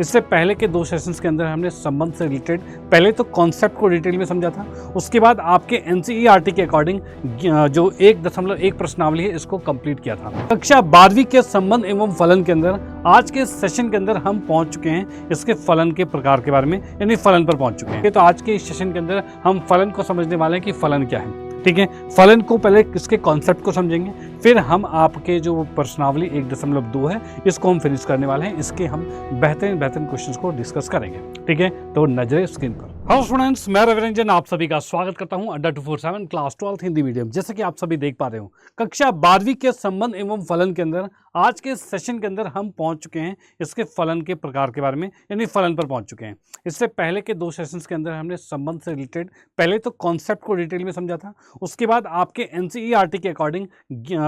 इससे पहले के 2 सेशंस के अंदर हमने संबंध से रिलेटेड पहले तो कॉन्सेप्ट को डिटेल में समझा था, उसके बाद आपके एनसीईआरटी के अकॉर्डिंग जो 1.1 प्रश्नावली है इसको कंप्लीट किया था। कक्षा 12वीं के संबंध एवं फलन के अंदर आज के सेशन के अंदर हम पहुंच चुके हैं इसके फलन के प्रकार के बारे में, यानी फलन पर पहुंच चुके हैं। तो आज के इस सेशन के अंदर हम फलन को समझने वाले हैं कि फलन क्या है। ठीक है, फलन को पहले इसके कॉन्सेप्ट को समझेंगे, फिर हम आपके जो प्रश्नावली 1.2 है इसको हम फिनिश करने वाले हैं। इसके हम बेहतरीन क्वेश्चंस को डिस्कस करेंगे। ठीक है, तो नजरें स्क्रीन पर। हेलो स्टूडेंट्स, मैं रविरंजन आप सभी का स्वागत करता हूं अड्डा 247 क्लास 12 हिंदी मीडियम। जैसे कि आप सभी देख पा रहे हो, कक्षा 12वीं के संबंध एवं फलन के अंदर आज के सेशन के अंदर हम पहुंच चुके हैं इसके फलन के प्रकार के बारे में, यानी फलन पर पहुंच चुके हैं। इससे पहले के 2 सेशंस के अंदर हमने संबंध से रिलेटेड पहले तो कॉन्सेप्ट को डिटेल में समझा था, उसके बाद आपके एनसीईआरटी के अकॉर्डिंग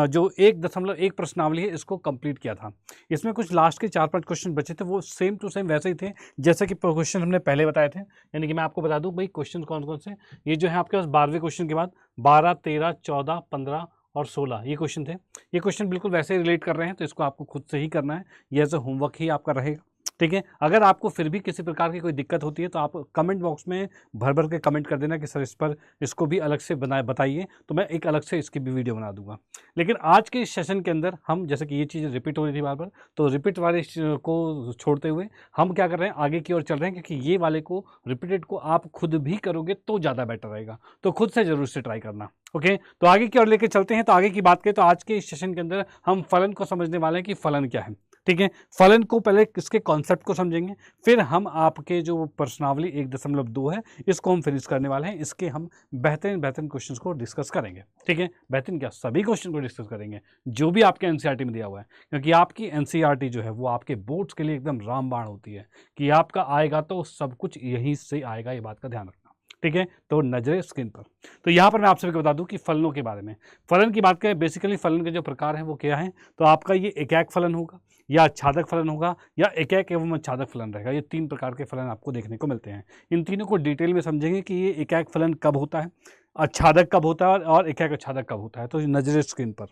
जो 1.1 प्रश्नावली है इसको कंप्लीट किया था। इसमें कुछ लास्ट के 4-5 क्वेश्चन बचे थे, वो सेम टू सेम वैसे ही थे जैसे कि क्वेश्चन हमने पहले बताए थे। यानी कि मैं आपको बता दूं भाई क्वेश्चन कौन कौन से, ये जो है आपके पास 12वें क्वेश्चन के बाद 12, 13, 14, 15 और 16 ये क्वेश्चन थे। ये क्वेश्चन बिल्कुल वैसे ही रिलेट कर रहे हैं, तो इसको आपको खुद से ही करना है, ये एज ए होमवर्क ही आपका रहेगा। ठीक है, अगर आपको फिर भी किसी प्रकार की कोई दिक्कत होती है तो आप कमेंट बॉक्स में भर के कमेंट कर देना कि सर इस पर इसको भी अलग से बताइए, तो मैं एक अलग से इसकी भी वीडियो बना दूंगा। लेकिन आज के इस सेशन के अंदर हम, जैसे कि ये चीज़ रिपीट हो रही थी बार बार, तो रिपीट वाले को छोड़ते हुए हम क्या कर रहे हैं, आगे की ओर चल रहे हैं, क्योंकि ये वाले को रिपीटेड को आप खुद भी करोगे तो ज़्यादा बेटर रहेगा, तो खुद से जरूर से ट्राई करना। ओके, तो आगे की ओर लेके चलते हैं। तो आगे की बात करें तो आज के इस सेशन के अंदर हम फलन को समझने वाले हैं कि फलन क्या है। ठीक है, फलन को पहले इसके कॉन्सेप्ट को समझेंगे, फिर हम आपके जो प्रश्नावली 1.2 है इसको हम फिनिश करने वाले हैं। इसके हम बेहतरीन क्वेश्चंस को डिस्कस करेंगे। ठीक है, बेहतरीन क्या, सभी क्वेश्चन को डिस्कस करेंगे जो भी आपके एनसीईआरटी में दिया हुआ है, क्योंकि आपकी एनसीईआरटी जो है वो आपके बोर्ड्स के लिए एकदम रामबाण होती है कि आपका आएगा तो सब कुछ यहीं से आएगा, ये बात का ध्यान रखना। ठीक है, तो नजरें स्क्रीन पर। तो यहाँ पर मैं आप सभी को बता दूं कि फलनों के बारे में, फलन की बात करें, बेसिकली फलन के जो प्रकार हैं वो क्या है, तो आपका ये एकाक फलन होगा या आच्छादक फलन होगा या एकाक एवं आच्छादक फलन रहेगा। ये 3 प्रकार के फलन आपको देखने को मिलते हैं। इन तीनों को डिटेल में समझेंगे कि ये एकाक फलन कब होता है, आच्छादक कब होता है और एकाक आच्छादक कब होता है। तो नजरें स्क्रीन पर।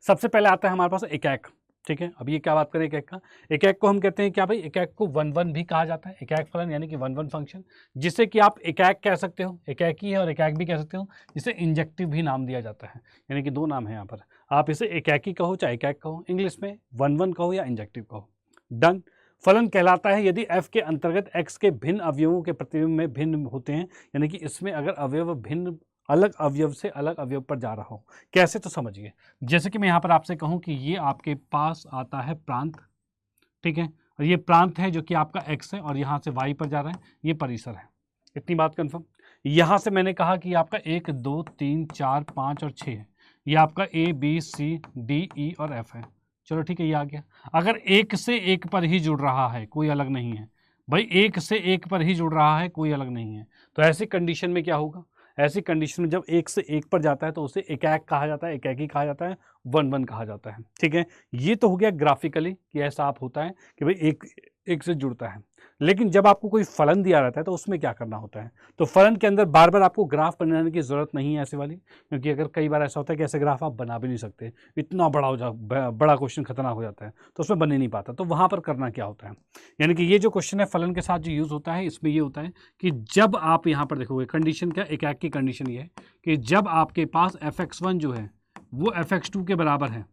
सबसे पहले आता है हमारे पास एकाक। ठीक है, अब ये क्या बात करें एकाक का, एकाक को हम कहते हैं क्या भाई, एकाक को 1-1 भी कहा जाता है, एकाक फलन यानी कि 1-1 फंक्शन, जिसे कि आप एकाक कह सकते हो, एकाकी है, और एकाक भी कह सकते हो, जिसे इंजेक्टिव भी नाम दिया जाता है। यानी कि 2 नाम है यहाँ पर, आप इसे एकाकी कहो चाहे एकाक कहो, इंग्लिश में 1-1 कहो या इंजेक्टिव कहो। डन। फलन कहलाता है यदि f के अंतर्गत x के भिन्न अवयवों के प्रतिबिंब में भिन्न होते हैं, यानी कि इसमें अगर अवयव भिन्न अलग अवयव से अलग अवयव पर जा रहा हो। कैसे, तो समझिए, जैसे कि मैं यहाँ पर आपसे कहूँ कि ये आपके पास आता है प्रांत। ठीक है, और ये प्रांत है जो कि आपका x है और यहाँ से y पर जा रहा है, ये परिसर है। इतनी बात कंफर्म। यहाँ से मैंने कहा कि आपका 1, 2, 3, 4, 5 और 6 है, ये आपका A, B, C, D, E और F है। चलो ठीक है, ये आ गया। अगर 1 से 1 पर ही जुड़ रहा है, कोई अलग नहीं है भाई, 1 से 1 पर ही जुड़ रहा है, कोई अलग नहीं है, तो ऐसी कंडीशन में क्या होगा, ऐसी कंडीशन में जब 1 से 1 पर जाता है तो उसे एकाक कहा जाता है, एकाकी कहा जाता है, 1-1 कहा जाता है। ठीक है, ये तो हो गया ग्राफिकली कि ऐसा आप होता है कि भाई एक से जुड़ता है। लेकिन जब आपको कोई फलन दिया रहता है तो उसमें क्या करना होता है, तो फलन के अंदर बार बार आपको ग्राफ बनाने की जरूरत नहीं है ऐसे वाली, क्योंकि अगर कई बार ऐसा होता है कि ऐसे ग्राफ आप बना भी नहीं सकते, इतना बड़ा क्वेश्चन खतरनाक हो जाता है तो उसमें बन ही नहीं पाता। तो वहां पर करना क्या होता है, यानी कि ये जो क्वेश्चन है फलन के साथ जो यूज होता है, इसमें ये होता है कि जब आप यहाँ पर देखोगे, कंडीशन क्या, एकाक की कंडीशन ये है कि जब आपके पास fx1 जो है वो fx2 के बराबर है,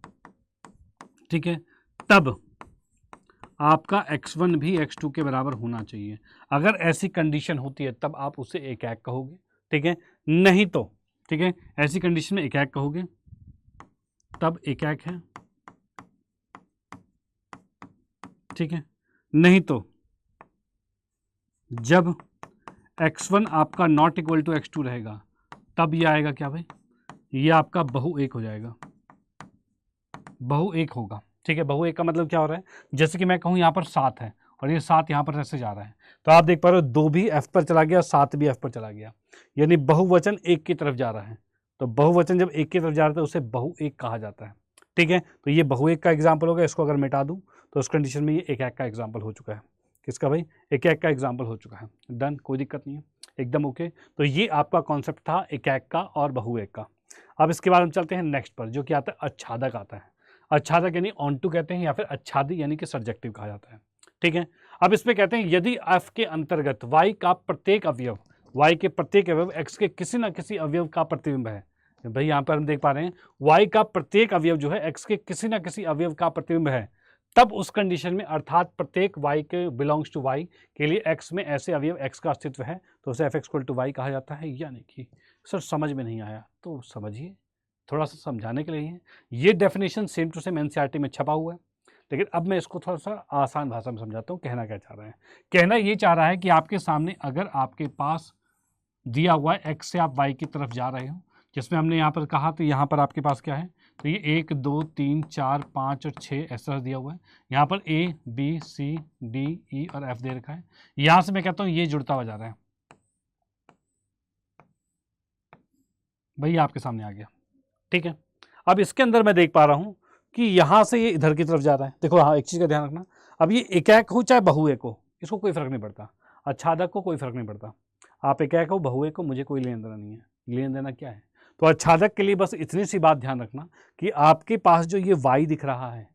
ठीक है, तब आपका x1 भी x2 के बराबर होना चाहिए। अगर ऐसी कंडीशन होती है तब आप उसे एकाक कहोगे। ठीक है, नहीं तो, ठीक है, ऐसी कंडीशन में एकाक कहोगे तब एकाक है। ठीक है, नहीं तो जब x1 आपका नॉट इक्वल टू x2 रहेगा तब ये आएगा क्या भाई, ये आपका बहु एक हो जाएगा, बहु एक होगा। ठीक है, बहु एक का मतलब क्या हो रहा है, जैसे कि मैं कहूँ यहाँ पर 7 है और ये 7 यहाँ पर ऐसे जा रहा है, तो आप देख पा रहे हो 2 भी f पर चला गया, 7 भी f पर चला गया, यानी बहुवचन एक की तरफ जा रहा है। तो बहुवचन जब एक की तरफ जा रहा है तो उसे बहु एक कहा जाता है। ठीक है, तो ये बहु एक का एग्जाम्पल होगा, इसको अगर मिटा दूँ तो उस कंडीशन में ये एकाक का एग्जाम्पल हो चुका है। किसका भाई, एकाक का एग्जाम्पल हो चुका है। डन, कोई दिक्कत नहीं है, एकदम ओके। तो ये आपका कॉन्सेप्ट था एकाक का और बहु एक का। अब इसके बाद हम चलते हैं नेक्स्ट पर, जो कि आता है आच्छादक आता है। आच्छादक यानी ऑन टू कहते हैं, या फिर आच्छादी यानी कि सब्जेक्टिव कहा जाता है। ठीक है। अब इसमें कहते हैं यदि f के अंतर्गत y का प्रत्येक अवयव, y के प्रत्येक अवयव x के किसी ना किसी अवयव का प्रतिबिंब है। भाई यहाँ पर हम देख पा रहे हैं y का प्रत्येक अवयव जो है x के किसी ना किसी अवयव का प्रतिबिंब है, तब उस कंडीशन में अर्थात प्रत्येक y के बिलोंग्स टू y के लिए x में ऐसे अवयव x का अस्तित्व है तो उसे f = y कहा जाता है। यानी कि सर समझ में नहीं आया तो समझिए, थोड़ा सा समझाने के लिए है। ये definition same to same NCERT में छपा हुआ है, लेकिन अब मैं इसको थोड़ा सा आसान भाषा में समझाता हूँ। कहना क्या चाह रहे हैं, कहना ये चाह रहा है कि आपके सामने अगर आपके पास दिया हुआ है x से आप y की तरफ जा रहे हो, जिसमें हमने यहाँ पर कहा तो यहाँ पर आपके पास क्या है, तो ये 1 2 3 4 5 और 6 इस तरह दिया हुआ है। यहाँ पर A B C D E और F दे रखा है। यहाँ से मैं कहता हूँ ये जुड़ता हुआ जा रहा है, भैया आपके सामने आ गया, ठीक है। अब इसके अंदर मैं देख पा रहा हूँ कि यहाँ से ये इधर की तरफ जा रहा है। देखो हाँ, एक चीज़ का ध्यान रखना, अब ये एकाक हो चाहे बहुएक हो, इसको कोई फर्क नहीं पड़ता, आच्छादक को कोई फर्क नहीं पड़ता। आप एकाक हो बहुएक हो, मुझे कोई लेन देना नहीं है। लेन देना क्या है, तो आच्छादक के लिए बस इतनी सी बात ध्यान रखना कि आपके पास जो ये y दिख रहा है,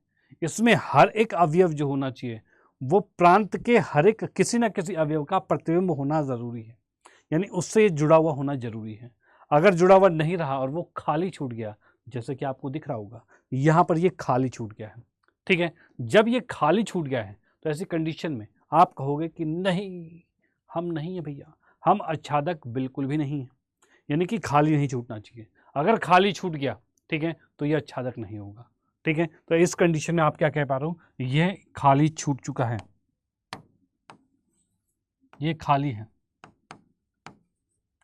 इसमें हर एक अवयव जो होना चाहिए वो प्रांत के हर एक किसी न किसी अवयव का प्रतिबिंब होना ज़रूरी है, यानी उससे जुड़ा हुआ होना जरूरी है। अगर जुड़ा हुआ नहीं रहा और वो खाली छूट गया, जैसे कि आपको दिख रहा होगा यहाँ पर ये खाली छूट गया है, ठीक है। जब ये खाली छूट गया है तो ऐसी कंडीशन में आप कहोगे कि नहीं, हम नहीं है भैया, हम आच्छादक बिल्कुल भी नहीं है, यानी कि खाली नहीं छूटना चाहिए। अगर खाली छूट गया, ठीक है, तो ये आच्छादक नहीं होगा, ठीक है। तो इस कंडीशन में आप क्या कह पा रहे हो, ये खाली छूट चुका है, ये खाली है,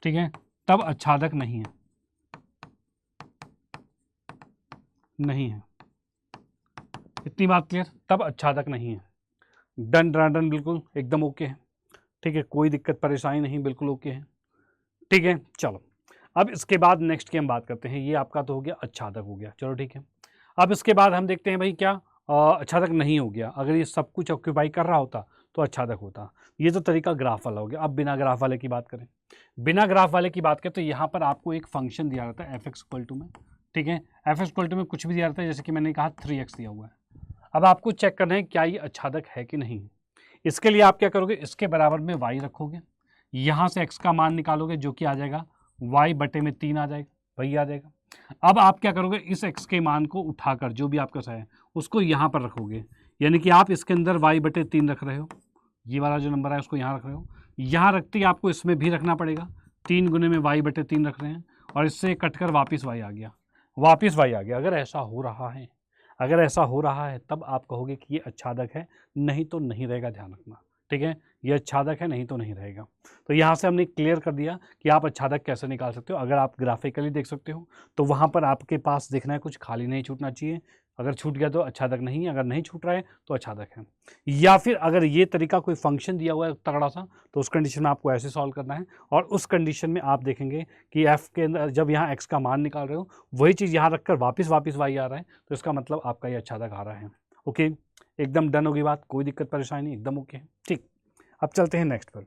ठीक है, तब आच्छादक नहीं है, नहीं है। इतनी बात क्लियर, तब आच्छादक नहीं है। डन डन बिल्कुल एकदम ओके है, ठीक है, कोई दिक्कत परेशानी नहीं, बिल्कुल ओके है, ठीक है। चलो अब इसके बाद नेक्स्ट की हम बात करते हैं। ये आपका तो हो गया आच्छादक हो गया, चलो ठीक है। अब इसके बाद हम देखते हैं भाई क्या आच्छादक नहीं हो गया, अगर ये सब कुछ ऑक्यूपाई कर रहा होता तो आच्छादक होता। ये तो तरीका ग्राफ वाला हो गया। अब बिना ग्राफ वाले की बात करें, बिना ग्राफ वाले की बात करें तो यहाँ पर आपको एक फंक्शन दिया रहता है f= में, ठीक है। f= में कुछ भी दिया रहता है, जैसे कि मैंने कहा 3x दिया हुआ है। अब आपको चेक करना है क्या ये आच्छादक है कि नहीं। इसके लिए आप क्या करोगे, इसके बराबर में y रखोगे, यहाँ से x का मान निकालोगे जो कि आ जाएगा y/3 आ जाएगा, वही आ जाएगा। अब आप क्या करोगे, इस x के मान को उठाकर जो भी आपका सा है उसको यहाँ पर रखोगे, यानी कि आप इसके अंदर y/3 रख रहे हो, ये वाला जो नंबर है उसको यहाँ रख रहे हो। यहाँ रखते ही आपको इसमें भी रखना पड़ेगा, 3 गुने में y/3 रख रहे हैं, और इससे कटकर वापस y आ गया, वापस y आ गया। अगर ऐसा हो रहा है, अगर ऐसा हो रहा है तब आप कहोगे कि ये आच्छादक है, नहीं तो नहीं रहेगा, ध्यान रखना, ठीक है। ये आच्छादक है, नहीं तो नहीं रहेगा। तो यहाँ से हमने क्लियर कर दिया कि आप आच्छादक कैसे निकाल सकते हो। अगर आप ग्राफिकली देख सकते हो तो वहाँ पर आपके पास देखना है कुछ खाली नहीं छूटना चाहिए, अगर छूट गया तो आच्छादक नहीं है, अगर नहीं छूट रहा है तो आच्छादक है। या फिर अगर ये तरीका कोई फंक्शन दिया हुआ है तगड़ा सा, तो उस कंडीशन में आपको ऐसे सॉल्व करना है, और उस कंडीशन में आप देखेंगे कि f के अंदर जब यहाँ x का मान निकाल रहे हो वही चीज़ यहाँ रखकर वापस y आ रहा है, तो इसका मतलब आपका ये आच्छादक आ रहा है। ओके, एकदम डन होगी बात, कोई दिक्कत परेशानी नहीं, एकदम ओके, ठीक। अब चलते हैं नेक्स्ट पर।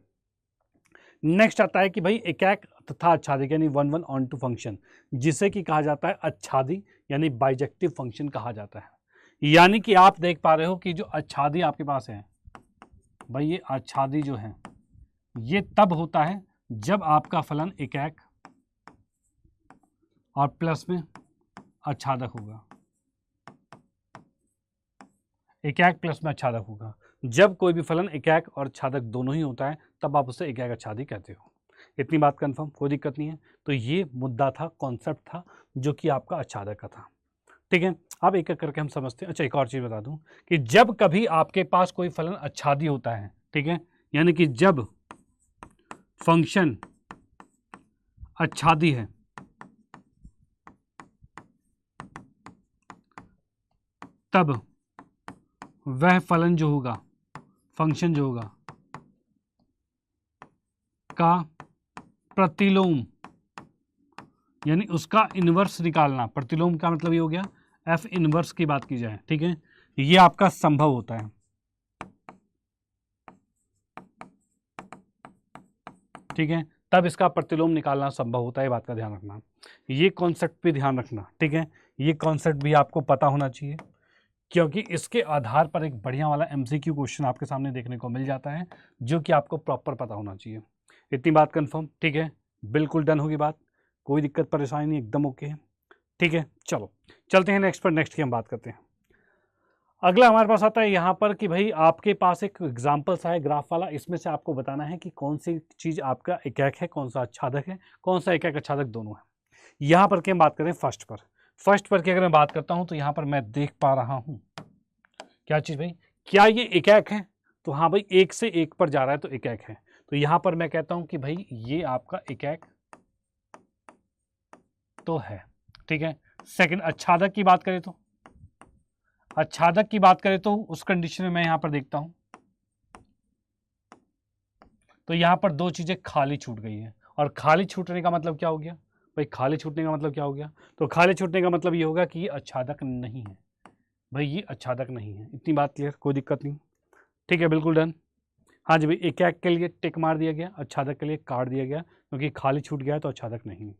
नेक्स्ट आता है कि भाई एकाक तथा आच्छादिक यानी 1 ऑन टू फंक्शन, जिसे कि कहा जाता है आच्छादी यानी बाइजेक्टिव फंक्शन कहा जाता है। यानी कि आप देख पा रहे हो कि जो आच्छादी आपके पास है भाई, ये आच्छादी जो है ये तब होता है जब आपका फलन एकाक और प्लस में आच्छादक होगा, एकाक प्लस में आच्छादक होगा। जब कोई भी फलन एकाक और आच्छादक दोनों ही होता है तब आप उसे एकाक आच्छादी कहते हो। इतनी बात कंफर्म, कोई दिक्कत नहीं है। तो ये मुद्दा था, कॉन्सेप्ट था जो कि आपका आच्छादक का था, ठीक है। अब एक एक करके हम समझते हैं। अच्छा, एक और चीज़ बता दूं कि जब कभी आपके पास कोई फलन आच्छादी होता है, ठीक है, यानी कि जब फंक्शन आच्छादी है तब वह फलन जो होगा, फंक्शन जो होगा का प्रतिलोम यानी उसका इन्वर्स निकालना, प्रतिलोम का मतलब ये हो गया f इन्वर्स की बात की जाए, ठीक है, ये आपका संभव होता है, ठीक है, तब इसका प्रतिलोम निकालना संभव होता है, बात का ध्यान रखना। ये कॉन्सेप्ट पे ध्यान रखना, ठीक है, ये कॉन्सेप्ट भी आपको पता होना चाहिए क्योंकि इसके आधार पर एक बढ़िया वाला MCQ क्वेश्चन आपके सामने देखने को मिल जाता है, जो कि आपको प्रॉपर पता होना चाहिए। इतनी बात कंफर्म, ठीक है, बिल्कुल डन होगी बात, कोई दिक्कत परेशानी नहीं, एकदम ओके है, ठीक है। चलो चलते हैं नेक्स्ट पर, नेक्स्ट की हम बात करते हैं। अगला हमारे पास आता है यहाँ पर कि भाई आपके पास एक एग्जाम्पल सा है ग्राफ वाला, इसमें से आपको बताना है कि कौन सी चीज़ आपका एकाक है, कौन सा आच्छादक है, कौन सा एकाक आच्छादक दोनों है। यहाँ पर की हम बात करें फर्स्ट पर, फर्स्ट पर की अगर मैं बात करता हूँ तो यहाँ पर मैं देख पा रहा हूँ क्या चीज़ भाई, क्या ये एकाक है, तो हाँ भाई एक से एक पर जा रहा है तो एकाक है। तो यहाँ पर मैं कहता हूँ कि भाई ये आपका एकाक तो है, ठीक है। सेकंड, आच्छादक की बात करें तो, आच्छादक की बात करें तो उस कंडीशन में मैं यहां पर देखता हूं तो यहां पर दो चीजें खाली छूट गई है, और खाली छूटने का मतलब क्या हो गया भाई, खाली छूटने का मतलब क्या हो गया, तो खाली छूटने का मतलब ये होगा कि ये आच्छादक नहीं है भाई, ये आच्छादक नहीं है। इतनी बात क्लियर, कोई दिक्कत नहीं, ठीक है, बिल्कुल डन। हाँ जी भाई, एकाक के लिए टिक मार दिया गया, आच्छादक के लिए काट दिया गया, क्योंकि खाली छूट गया तो आच्छादक नहीं।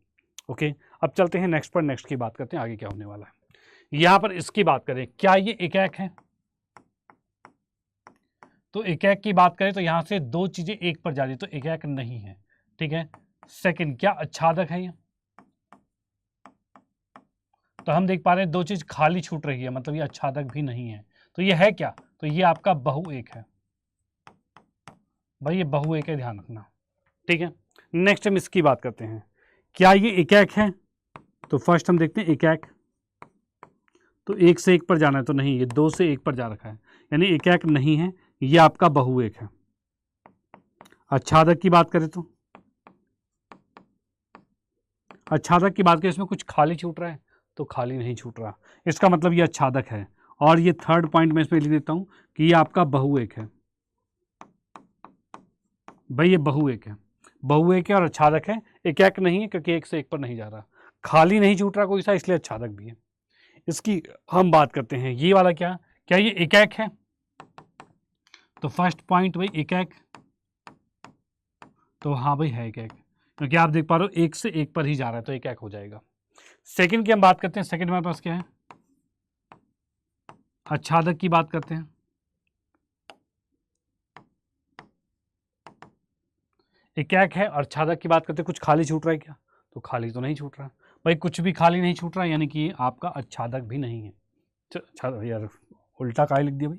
ओके, अब चलते हैं नेक्स्ट पर, नेक्स्ट की बात करते हैं आगे क्या होने वाला है। यहां पर इसकी बात करें, क्या ये एकाक है, तो एकाक की बात करें तो यहां से दो चीजें एक पर जा रही, तो एकाक नहीं है, ठीक है। सेकंड, क्या आच्छादक है ये, तो हम देख पा रहे हैं दो चीज खाली छूट रही है, मतलब ये आच्छादक भी नहीं है, तो ये है क्या, तो ये आपका बहु एक है भाई, ये बहु एक है, ध्यान रखना, ठीक है। नेक्स्ट हम इसकी बात करते हैं, क्या ये एकाक है, तो फर्स्ट हम देखते हैं एकाक, तो एक से एक पर जाना है तो नहीं, ये दो से एक पर जा रखा है, यानी एकाक नहीं है, ये आपका बहु एक है। आच्छादक की बात करें तो, आच्छादक की बात करें इसमें कुछ खाली छूट रहा है, तो खाली नहीं छूट रहा, इसका मतलब ये आच्छादक है। और ये थर्ड पॉइंट में इसमें लिख देता हूं कि ये आपका बहु एक है भाई, ये बहु एक है, बहु एक है और आच्छादक है, एकाक नहीं है क्योंकि एक से एक पर नहीं जा रहा, खाली नहीं छूट रहा कोई सा, इसलिए आच्छादक भी है। इसकी हम बात करते हैं, ये वाला क्या, क्या ये एकाक है, तो फर्स्ट पॉइंट भाई एकाक, तो हाँ भाई है एकाक, क्योंकि आप देख पा रहे हो एक से एक पर ही जा रहा है तो एकाक हो जाएगा। सेकंड की हम बात करते हैं, सेकंड हमारे पास क्या है, आच्छादक की बात करते हैं, एकाक है और आच्छादक की बात करते हैं, कुछ खाली छूट रहा है क्या, तो खाली तो नहीं छूट रहा भाई, कुछ भी खाली नहीं छूट रहा, यानी कि आपका आच्छादक भी नहीं है। अच्छा यार, उल्टा काय लिख दिया भाई,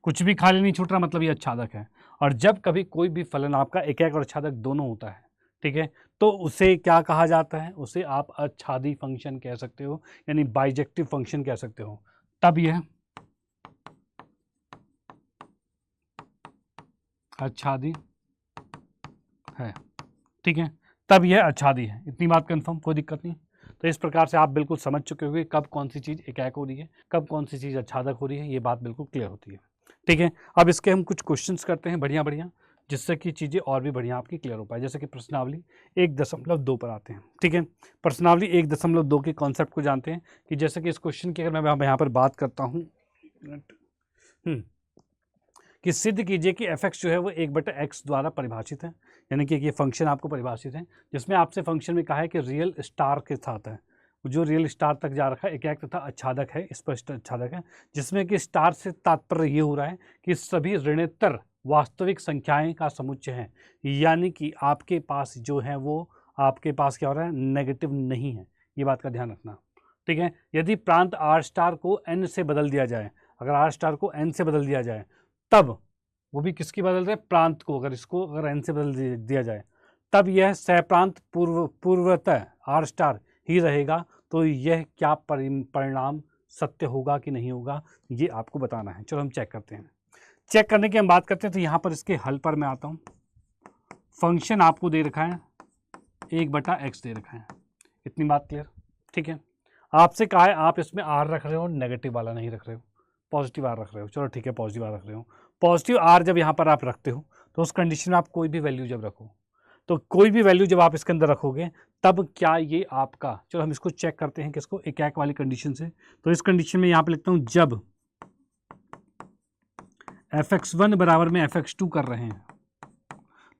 कुछ भी खाली नहीं छूट रहा मतलब ये आच्छादक है। और जब कभी कोई भी फलन आपका एकाक और आच्छादक दोनों होता है, ठीक है, तो उसे क्या कहा जाता है, उसे आप आच्छादी फंक्शन कह सकते हो, यानी बाइजेक्टिव फंक्शन कह सकते हो। तब यह आच्छादी है, ठीक है, तब यह आच्छादी है। इतनी बात कंफर्म, कोई दिक्कत नहीं। तो इस प्रकार से आप बिल्कुल समझ चुके होंगे कब कौन सी चीज़ एकाक हो रही है, कब कौन सी चीज़ आच्छादक हो रही है, ये बात बिल्कुल क्लियर होती है, ठीक है। अब इसके हम कुछ क्वेश्चंस करते हैं बढ़िया बढ़िया, जिससे कि चीज़ें और भी बढ़िया आपकी क्लियर हो पाए। जैसे कि प्रश्नावली 1.2 पर आते हैं, ठीक है। प्रश्नावली 1.2 के कॉन्सेप्ट को जानते हैं कि जैसे कि इस क्वेश्चन की अगर मैं यहाँ पर बात करता हूँ कि सिद्ध कीजिए कि f(x) जो है वो 1/x द्वारा परिभाषित है, यानी कि ये फंक्शन आपको परिभाषित है, जिसमें आपसे फंक्शन में कहा है कि रियल स्टार के साथ है, जो रियल स्टार तक जा रखा है, एकाक तथा आच्छादक है, स्पष्ट आच्छादक है, जिसमें कि स्टार से तात्पर्य ये हो रहा है कि सभी ऋणोत्तर वास्तविक संख्याएं का समुच्चय है, यानी कि आपके पास जो है वो आपके पास क्या हो रहा है, नेगेटिव नहीं है, ये बात का ध्यान रखना, ठीक है। यदि प्रांत आर स्टार को n से बदल दिया जाए, अगर आर स्टार को n से बदल दिया जाए, तब वो भी किसकी बदल रहे, प्रांत को, अगर n से बदल दिया जाए, तब यह सहप्रांत पूर्वतः आर स्टार ही रहेगा। तो यह क्या परिणाम सत्य होगा कि नहीं होगा, ये आपको बताना है। चलो हम चेक करते हैं। चेक करने की हम बात करते हैं तो यहाँ पर इसके हल पर मैं आता हूँ। फंक्शन आपको दे रखा है 1/x दे रखा है, इतनी बात क्लियर, ठीक है। आपसे कहा है आप इसमें आर रख रहे हो, नेगेटिव वाला नहीं रख रहे हो, पॉजिटिव आर रख रहे हो, चलो ठीक है पॉजिटिव आर रख रहे हो। पॉजिटिव आर जब यहाँ पर आप रखते हो तो उस कंडीशन में आप कोई भी वैल्यू जब रखो, तो कोई भी वैल्यू जब आप इसके अंदर रखोगे तब क्या ये आपका, चलो हम इसको चेक करते हैं किसको, एकाक वाली कंडीशन से। तो इस कंडीशन में यहाँ पे लिखता हूँ जब f(x1) बराबर में f(x2) कर रहे हैं,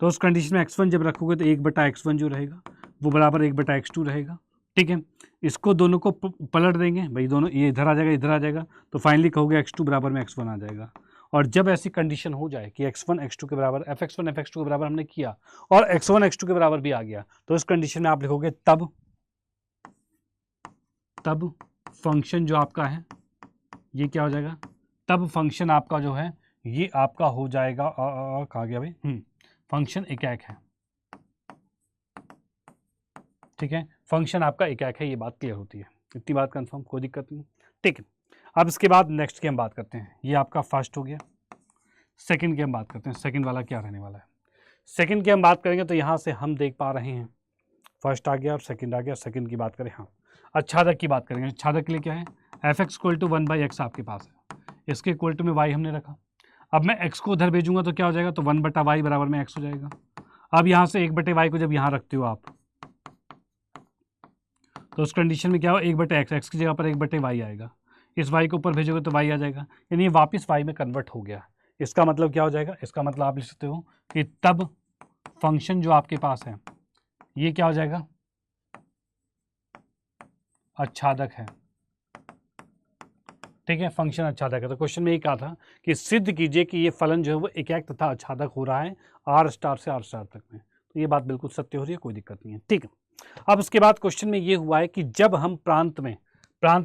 तो उस कंडीशन में x1 जब रखोगे तो 1/x1 जो रहेगा वो बराबर 1/x2 रहेगा, ठीक है, इसको दोनों को पलट देंगे भाई, दोनों ये इधर आ जाएगा, इधर आ जाएगा, तो फाइनली कहोगे x2 बराबर में x1 आ जाएगा। और जब ऐसी कंडीशन हो जाए कि x1 x2 के बराबर, fx1 fx2 के बराबर हमने किया और x1 x2 के बराबर भी आ गया, तो इस कंडीशन में आप लिखोगे तब फंक्शन जो आपका है ये क्या हो जाएगा, तब फंक्शन आपका जो है ये आपका हो जाएगा, कहा गया भाई, फंक्शन एकाक है। ठीक है, फंक्शन आपका एकाक है, ये बात क्लियर होती है, इतनी बात कंफर्म, कोई दिक्कत नहीं। ठीक है, अब इसके बाद नेक्स्ट की हम बात करते हैं, ये आपका फर्स्ट हो गया। सेकंड की हम बात करते हैं, सेकंड वाला क्या रहने वाला है। सेकंड की हम बात करेंगे तो यहाँ से हम देख पा रहे हैं फर्स्ट आ गया और सेकंड आ गया। सेकंड की बात करें, हाँ अच्छादक की बात करेंगे। अच्छादक के लिए क्या है, f x equal to 1/x आपके पास है, इसके इक्वल टू में y हमने रखा। अब मैं x को उधर भेजूंगा तो क्या हो जाएगा, तो 1/y बराबर में x हो जाएगा। अब यहाँ से 1/y को जब यहाँ रखते हो आप, तो उस कंडीशन में क्या हो, 1/x, x की जगह पर 1/y आएगा, इस y को ऊपर भेजोगे तो y आ जाएगा, यानी ये वापस y में कन्वर्ट हो गया। इसका मतलब क्या हो जाएगा, इसका मतलब आप लिख सकते हो कि तब फंक्शन जो आपके पास है ये क्या हो जाएगा, अच्छादक है। ठीक है, फंक्शन अच्छादक है। तो क्वेश्चन में ये कहा था कि सिद्ध कीजिए कि ये फलन जो है वो एकाक तथा अच्छादक हो रहा है r स्टार से r स्टार तक में। तो ये बात बिल्कुल सत्य हो रही है, कोई दिक्कत नहीं है। ठीक है, अब उसके बाद क्वेश्चन में ये हुआ है कि जब हम प्रांत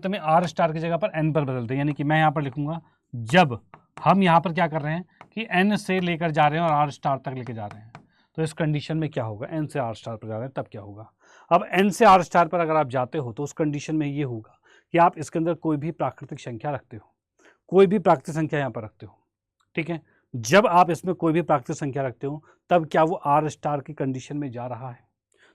में r स्टार की जगह पर n पर बदलते हैं, यानी कि मैं यहाँ पर लिखूंगा जब हम यहाँ पर क्या कर रहे हैं कि n से लेकर जा रहे हैं और r स्टार तक लेकर जा रहे हैं, तो इस कंडीशन में क्या होगा, n से r स्टार पर जा रहे हैं तब क्या होगा। अब n से r स्टार पर अगर आप जाते हो तो उस कंडीशन में ये होगा कि आप इसके अंदर कोई भी प्राकृतिक संख्या रखते हो, कोई भी प्राकृतिक संख्या यहाँ पर रखते हो। ठीक है, जब आप इसमें कोई भी प्राकृतिक संख्या रखते हो तब क्या वो r स्टार की कंडीशन में जा रहा है।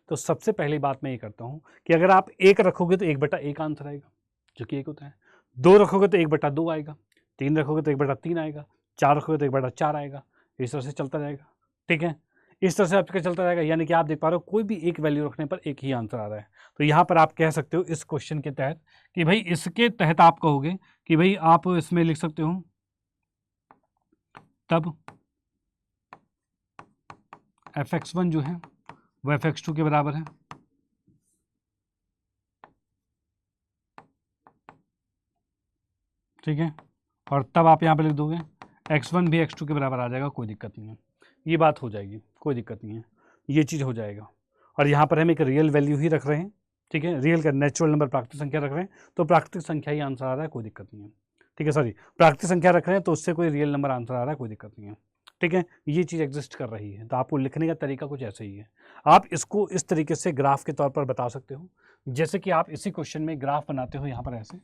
तो सबसे पहली बात मैं ये करता हूँ कि अगर आप 1 रखोगे तो 1/1 आंसर आएगा, जो कि 1 होता है। 2 रखोगे तो 1/2 आएगा, 3 रखोगे तो 1/3 आएगा, 4 रखोगे तो 1/4 आएगा, इस तरह से चलता जाएगा। ठीक है, इस तरह से आपका चलता जाएगा, यानी कि आप देख पा रहे हो कोई भी एक वैल्यू रखने पर एक ही आंसर आ रहा है। तो यहाँ पर आप कह सकते हो इस क्वेश्चन के तहत कि भाई, इसके तहत आप कहोगे कि भाई आप इसमें लिख सकते हो तब fx1 जो है वो fx2 के बराबर है। ठीक है, और तब आप यहाँ पे लिख दोगे x1 भी x2 के बराबर आ जाएगा, कोई दिक्कत नहीं है, ये बात हो जाएगी, कोई दिक्कत नहीं है, ये चीज़ हो जाएगा। और यहाँ पर हम एक रियल वैल्यू ही रख रहे हैं। ठीक है, रियल का नेचुरल नंबर प्राकृतिक संख्या रख रहे हैं तो प्राकृतिक संख्या ही आंसर आ रहा है, कोई दिक्कत नहीं है। ठीक है, सॉरी, प्राकृतिक संख्या रख रहे हैं तो उससे कोई रियल नंबर आंसर आ रहा है, कोई दिक्कत नहीं है। ठीक है, ये चीज़ एग्जिस्ट कर रही है, तो आपको लिखने का तरीका कुछ ऐसे ही है। आप इसको इस तरीके से ग्राफ के तौर पर बता सकते हो, जैसे कि आप इसी क्वेश्चन में ग्राफ बनाते हो, यहाँ पर ऐसे,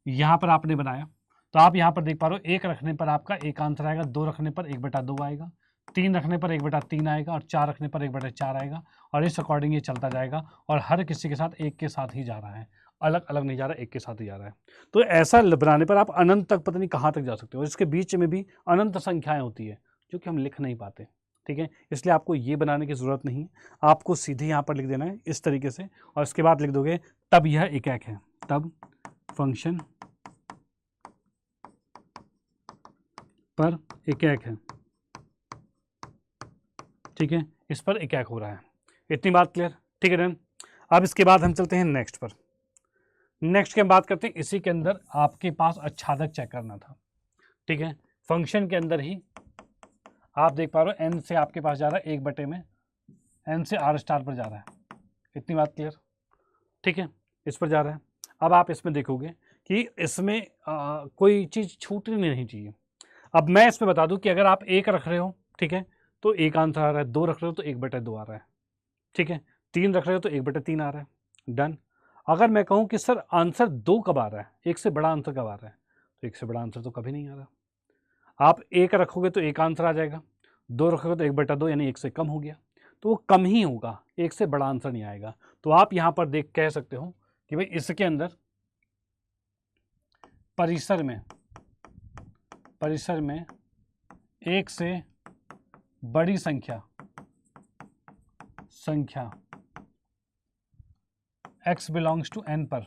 यहाँ पर आपने बनाया तो आप यहाँ पर देख पा रहे हो 1 रखने पर आपका एक आंसर आएगा, 2 रखने पर 1/2 आएगा, 3 रखने पर 1/3 आएगा और 4 रखने पर 1/4 आएगा, और इस अकॉर्डिंग ये चलता जाएगा। और हर किसी के साथ एक के साथ ही जा रहा है, अलग अलग नहीं जा रहा, एक के साथ ही जा रहा है। तो ऐसा बनाने पर आप अनंत तक पता नहीं कहाँ तक जा सकते हो, इसके बीच में भी अनंत संख्याएं होती है जो कि हम लिख नहीं पाते। ठीक है, इसलिए आपको ये बनाने की ज़रूरत नहीं है, आपको सीधे यहाँ पर लिख देना है इस तरीके से, और इसके बाद लिख दोगे तब यह एकाक है, तब फंक्शन पर एकाक है। ठीक है, इस पर एकाक हो रहा है, इतनी बात क्लियर। ठीक है डन। अब इसके बाद हम चलते हैं नेक्स्ट पर। नेक्स्ट की हम बात करते हैं, इसी के अंदर आपके पास अच्छादक चेक करना था। ठीक है, फंक्शन के अंदर ही आप देख पा रहे हो n से आपके पास जा रहा है 1/में n से r स्टार पर जा रहा है, इतनी बात क्लियर। ठीक है, इस पर जा रहा है। अब आप इसमें देखोगे कि इसमें कोई चीज़ छूटनी नहीं चाहिए। अब मैं इसमें बता दूं कि अगर आप 1 रख रहे हो, ठीक है, तो 1 आंसर आ रहा है, 2 रख रहे हो तो 1/2 आ रहा है। ठीक है, 3 रख रहे हो तो 1/3 आ रहा है। डन। अगर मैं कहूं कि सर आंसर 2 कब आ रहा है, 1 से बड़ा आंसर कब आ रहा है, तो 1 से बड़ा आंसर तो कभी नहीं आ रहा। आप 1 रखोगे तो 1 आंसर आ जाएगा, 2 रखोगे तो 1/2 यानी 1 से कम हो गया, तो वो कम ही होगा, 1 से बड़ा आंसर नहीं आएगा। तो आप यहां पर देख कह सकते हो कि भाई इसके अंदर परिसर में 1 से बड़ी संख्या x बिलोंग्स टू n पर,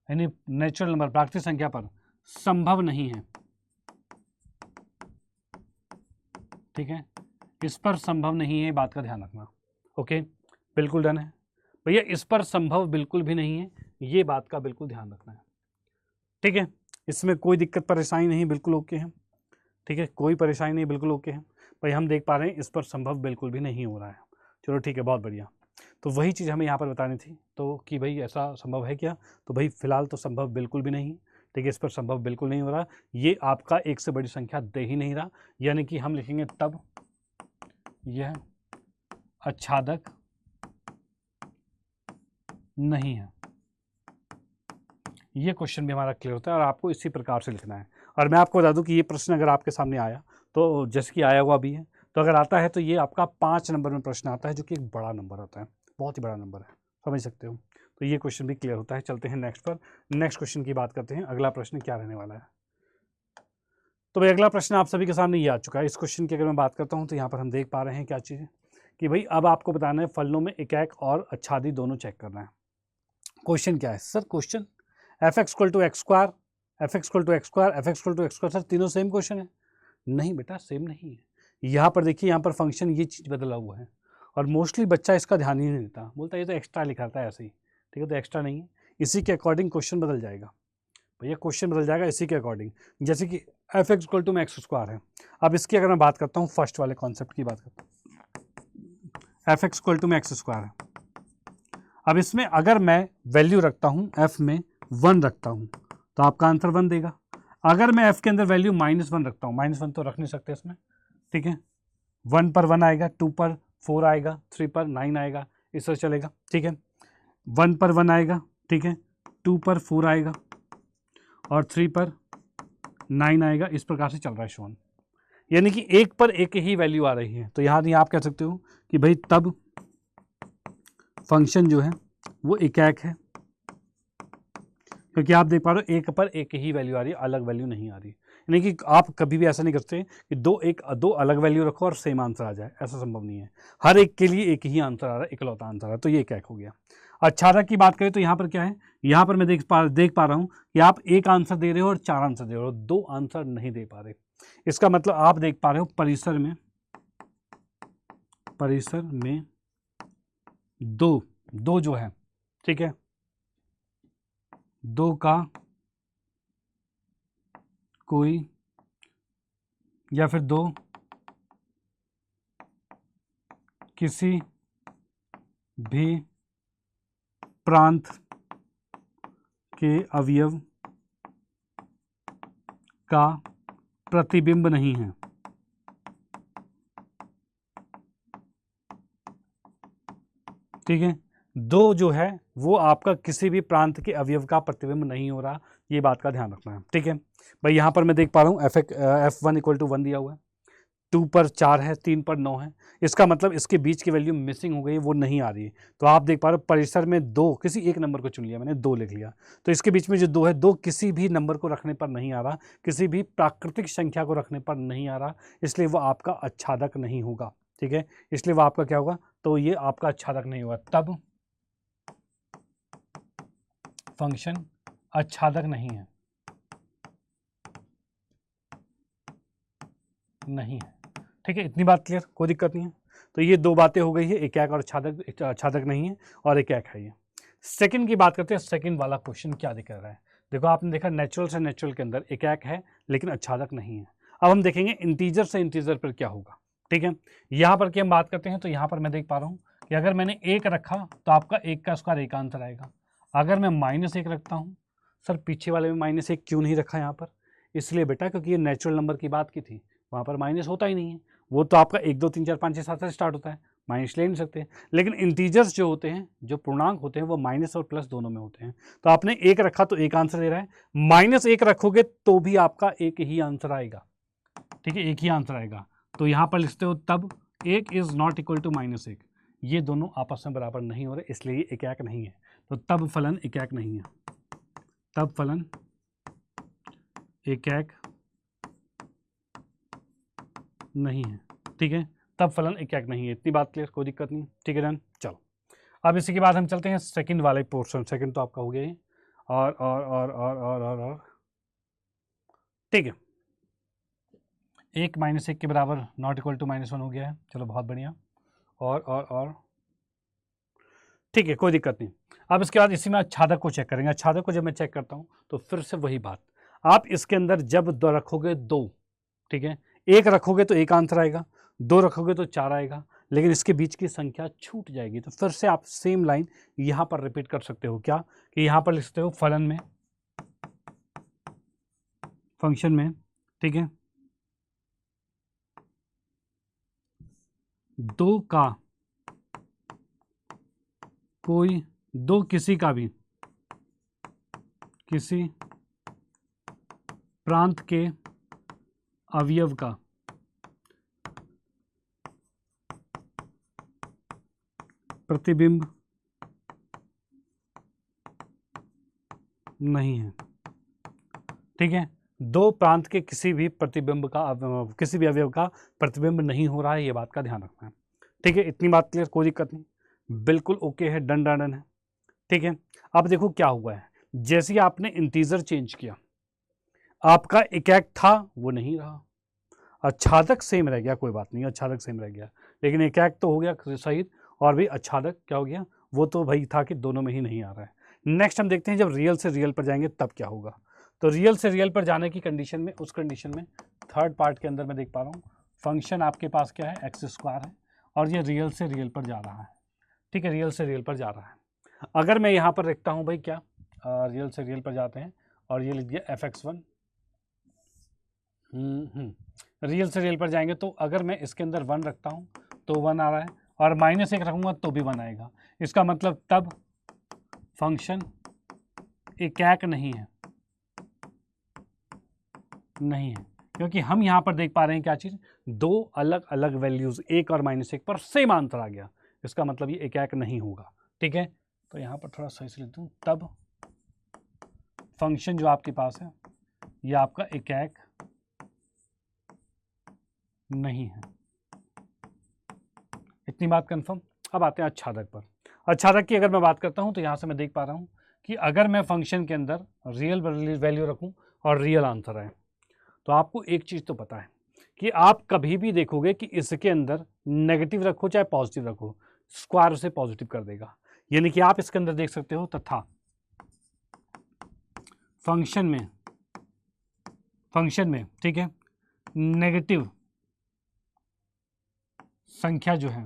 यानी नेचुरल नंबर प्राकृतिक संख्या पर संभव नहीं है। ठीक है, इस पर संभव नहीं है, बात का ध्यान रखना। ओके, बिल्कुल डन है। भैया इस पर संभव बिल्कुल भी नहीं है, ये बात का बिल्कुल ध्यान रखना है। ठीक है, इसमें कोई दिक्कत परेशानी नहीं, बिल्कुल ओके है। ठीक है, कोई परेशानी नहीं, बिल्कुल ओके है भाई। हम देख पा रहे हैं इस पर संभव बिल्कुल भी नहीं हो रहा है। चलो ठीक है, बहुत बढ़िया। तो वही चीज़ हमें यहाँ पर बतानी थी, तो कि भाई ऐसा संभव है क्या? तो भाई फिलहाल तो संभव बिल्कुल भी नहीं है। ठीक है, इस पर संभव बिल्कुल नहीं हो रहा, ये आपका एक से बड़ी संख्या दे ही नहीं रहा, यानी कि हम लिखेंगे तब यह आच्छादक नहीं है। ये क्वेश्चन भी हमारा क्लियर होता है और आपको इसी प्रकार से लिखना है। और मैं आपको बता दूं कि ये प्रश्न अगर आपके सामने आया, तो जैसे कि आया हुआ भी है, तो अगर आता है तो ये आपका 5 नंबर में प्रश्न आता है, जो कि एक बड़ा नंबर होता है, बहुत ही बड़ा नंबर है, समझ सकते हो। तो ये क्वेश्चन भी क्लियर होता है। चलते हैं नेक्स्ट पर, नेक्स्ट क्वेश्चन की बात करते हैं। अगला प्रश्न क्या रहने वाला है? तो भाई अगला प्रश्न आप सभी के सामने ये आ चुका है। इस क्वेश्चन की अगर मैं बात करता हूँ तो यहाँ पर हम देख पा रहे हैं क्या चीज़ है कि भाई अब आपको बताना है फलनों में एकाक और आच्छादी दोनों चेक करना है। क्वेश्चन क्या है sir? Question f x equal to x square, f x equal to x square, f x equal to x square, sir तीनों सेम क्वेश्चन है? नहीं बेटा, सेम नहीं है। यहाँ पर देखिए, यहाँ पर फंक्शन ये चीज़ बदला हुआ है और मोस्टली बच्चा इसका ध्यान ही नहीं देता, बोलता है ये तो एक्स्ट्रा लिखा था ऐसे ही। ठीक है, तो एक्स्ट्रा नहीं है, इसी के अकॉर्डिंग क्वेश्चन बदल जाएगा भैया, क्वेश्चन बदल जाएगा इसी के अकॉर्डिंग। जैसे कि एफ एक्स इक्वल टू में एक्स स्क्वायर है। अब इसकी अगर मैं बात करता हूँ, फर्स्ट वाले कॉन्सेप्ट की बात करता हूँ, एफ एक्स इक्वल टू में एक्स स्क्वायर है। अब इसमें अगर मैं वैल्यू रखता हूँ एफ में 1 रखता हूँ तो आपका आंसर 1 देगा। अगर मैं एफ के अंदर वैल्यू -1 रखता हूँ, -1 तो रख नहीं सकते इसमें, ठीक है, 1 पर 1 आएगा, 2 पर 4 आएगा, 3 पर 9 आएगा, इस तरह चलेगा। ठीक है, 1 पर 1 आएगा, ठीक है, 2 पर 4 आएगा और 3 पर 9 आएगा, इस प्रकार से चल रहा है शोन। यानी कि एक पर एक ही वैल्यू आ रही है। तो यहाँ आप कह सकते हो कि भाई तब फंक्शन जो है वो एकाक है, क्योंकि आप देख पा रहे हो एक पर एक ही वैल्यू आ रही है, अलग वैल्यू नहीं आ रही। यानी कि आप कभी भी ऐसा नहीं करते कि दो अलग वैल्यू रखो और सेम आंसर आ जाए, ऐसा संभव नहीं है। हर एक के लिए एक ही आंसर आ रहा है, इकलौता आंसर आ रहा है, तो ये एकाक हो गया। अच्छा की बात करें तो यहाँ पर क्या है, यहाँ पर मैं देख पा रहा हूँ कि आप एक आंसर दे रहे हो और 4 आंसर दे रहे हो, 2 आंसर नहीं दे पा रहे। इसका मतलब आप देख पा रहे हो परिसर में दो जो है, ठीक है, 2 का कोई या फिर 2 किसी भी प्रांत के अवयव का प्रतिबिंब नहीं है। ठीक है, 2 जो है वो आपका किसी भी प्रांत के अवयव का प्रतिबिंब नहीं हो रहा, ये बात का ध्यान रखना है। ठीक है भाई, यहाँ पर मैं देख पा रहा हूँ f1 इक्वल टू 1 दिया हुआ है, 2 पर 4 है, 3 पर 9 है, इसका मतलब इसके बीच की वैल्यू मिसिंग हो गई, वो नहीं आ रही है। तो आप देख पा रहे हो परिसर में 2, किसी एक नंबर को चुन लिया मैंने, 2 लिख लिया, तो इसके बीच में जो 2 है, 2 किसी भी नंबर को रखने पर नहीं आ रहा, किसी भी प्राकृतिक संख्या को रखने पर नहीं आ रहा, इसलिए वो आपका आच्छादक नहीं होगा। ठीक है, इसलिए वो आपका क्या होगा, तो ये आपका आच्छादक नहीं होगा। तब फंक्शन आच्छादक नहीं है, ठीक है, इतनी बात क्लियर, कोई दिक्कत नहीं है। तो ये 2 बातें हो गई है, एकाक और आच्छादक नहीं है और एकाक है ये। सेकंड की बात करते हैं, सेकंड वाला क्वेश्चन क्या दिख रहा है। देखो आपने देखा नेचुरल से नेचुरल के अंदर एकाक है लेकिन आच्छादक नहीं है। अब हम देखेंगे इंटीजर से इंटीजर पर क्या होगा। ठीक है, यहाँ पर की हम बात करते हैं, तो यहाँ पर मैं देख पा रहा हूँ कि अगर मैंने 1 रखा तो आपका 1 का स्क्वायर 1 आंसर आएगा। अगर मैं -1 रखता हूँ, सर पीछे वाले में -1 क्यों नहीं रखा यहाँ पर? इसलिए बेटा क्योंकि ये नेचुरल नंबर की बात की थी, वहाँ पर माइनस होता ही नहीं है, वो तो आपका 1 2 3 4 5 6 7 से स्टार्ट होता है, माइनस ले नहीं सकते। लेकिन इंटीजर्स जो होते हैं, जो पूर्णांक होते हैं, वो माइनस और प्लस दोनों में होते हैं। तो आपने 1 रखा तो 1 आंसर दे रहा है, -1 रखोगे तो भी आपका एक ही आंसर आएगा। ठीक है, एक ही आंसर आएगा। तो यहाँ पर लिखते हो तब 1 इज नॉट इक्वल टू -1, ये दोनों आपस में बराबर नहीं हो रहे, इसलिए ये एकाक नहीं है। तो तब फलन एकाक नहीं है, तब फलन एकाक नहीं है। ठीक है, तब फलन एकाक नहीं है, इतनी बात क्लियर, कोई दिक्कत नहीं। ठीक है डन, चलो अब इसी के बाद हम चलते हैं सेकंड वाले पोर्शन। सेकंड तो आपका हो गया है, और ठीक है, 1 -1 के बराबर नॉट इक्वल टू -1 हो गया है, चलो बहुत बढ़िया। और ठीक है, कोई दिक्कत नहीं। अब इसके बाद इसी में आच्छादक को चेक करेंगे। आच्छादक को जब मैं चेक करता हूँ तो फिर से वही बात, आप इसके अंदर जब दो रखोगे दो, ठीक है, एक रखोगे तो एक आंसर आएगा, दो रखोगे तो चार आएगा, लेकिन इसके बीच की संख्या छूट जाएगी। तो फिर से आप सेम लाइन यहाँ पर रिपीट कर सकते हो, क्या कि यहाँ पर लिख सकते हो फलन में, फंक्शन में, ठीक है, दो का कोई, दो किसी का भी, किसी प्रांत के अवयव का प्रतिबिंब नहीं है। ठीक है, दो प्रांत के किसी भी प्रतिबिंब का किसी भी अवयव का प्रतिबिंब नहीं हो रहा है, ये बात का ध्यान रखना है। ठीक है, इतनी बात क्लियर, कोई दिक्कत नहीं, बिल्कुल ओके है, डन डन है। ठीक है, अब देखो क्या हुआ है, जैसे ही आपने इंटीजर चेंज किया, आपका एक था वो नहीं रहा, आच्छादक सेम रह गया, कोई बात नहीं, आच्छादक सेम रह गया, लेकिन एक तो हो गया सही, और भी आच्छादक क्या हो गया, वो तो भाई था कि दोनों में ही नहीं आ रहा है। नेक्स्ट हम देखते हैं जब रियल से रियल पर जाएंगे तब क्या होगा। तो रियल से रियल पर जाने की कंडीशन में, उस कंडीशन में थर्ड पार्ट के अंदर मैं देख पा रहा हूँ फंक्शन आपके पास क्या है, एक्स स्क्वायर है, और ये रियल से रियल पर जा रहा है। ठीक है, रियल से रियल पर जा रहा है। अगर मैं यहाँ पर लिखता हूँ भाई क्या, रियल से रियल पर जाते हैं, और ये लिख दिया fx1, रियल से रियल पर जाएंगे तो अगर मैं इसके अंदर 1 रखता हूँ तो 1 आ रहा है, और -1 रखूँगा तो भी 1 आएगा। इसका मतलब तब फंक्शन एक नहीं है, नहीं है, क्योंकि हम यहाँ पर देख पा रहे हैं क्या चीज़, दो अलग अलग वैल्यूज़ 1 और -1 पर सेम आंसर आ गया, इसका मतलब ये एक नहीं होगा। ठीक है, तो यहाँ पर थोड़ा सही से लिख दूँ, तब फंक्शन जो आपके पास है ये आपका एक नहीं है। इतनी बात कंफर्म। अब आते हैं आच्छादक पर। आच्छादक की अगर मैं बात करता हूँ तो यहाँ से मैं देख पा रहा हूँ कि अगर मैं फंक्शन के अंदर रियल वैल्यू रखूँ और रियल आंसर आए, तो आपको एक चीज़ तो पता है कि आप कभी भी देखोगे कि इसके अंदर नेगेटिव रखो चाहे पॉजिटिव रखो, स्क्वायर से पॉजिटिव कर देगा। यानी कि आप इसके अंदर देख सकते हो तथा फंक्शन में ठीक है, नेगेटिव संख्या जो है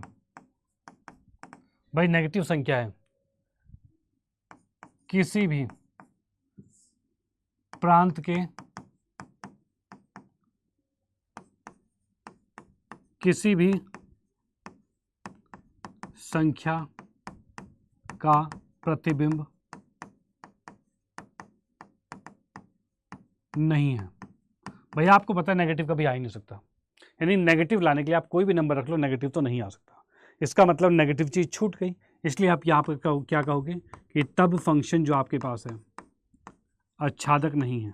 भाई, नेगेटिव संख्या है किसी भी प्रांत के किसी भी संख्या का प्रतिबिंब नहीं है। भैया आपको पता है नेगेटिव कभी आ ही नहीं सकता, यानी नेगेटिव लाने के लिए आप कोई भी नंबर रख लो, नेगेटिव तो नहीं आ सकता। इसका मतलब नेगेटिव चीज़ छूट गई, इसलिए आप यहाँ पर क्या कहोगे कि तब फंक्शन जो आपके पास है आच्छादक नहीं है।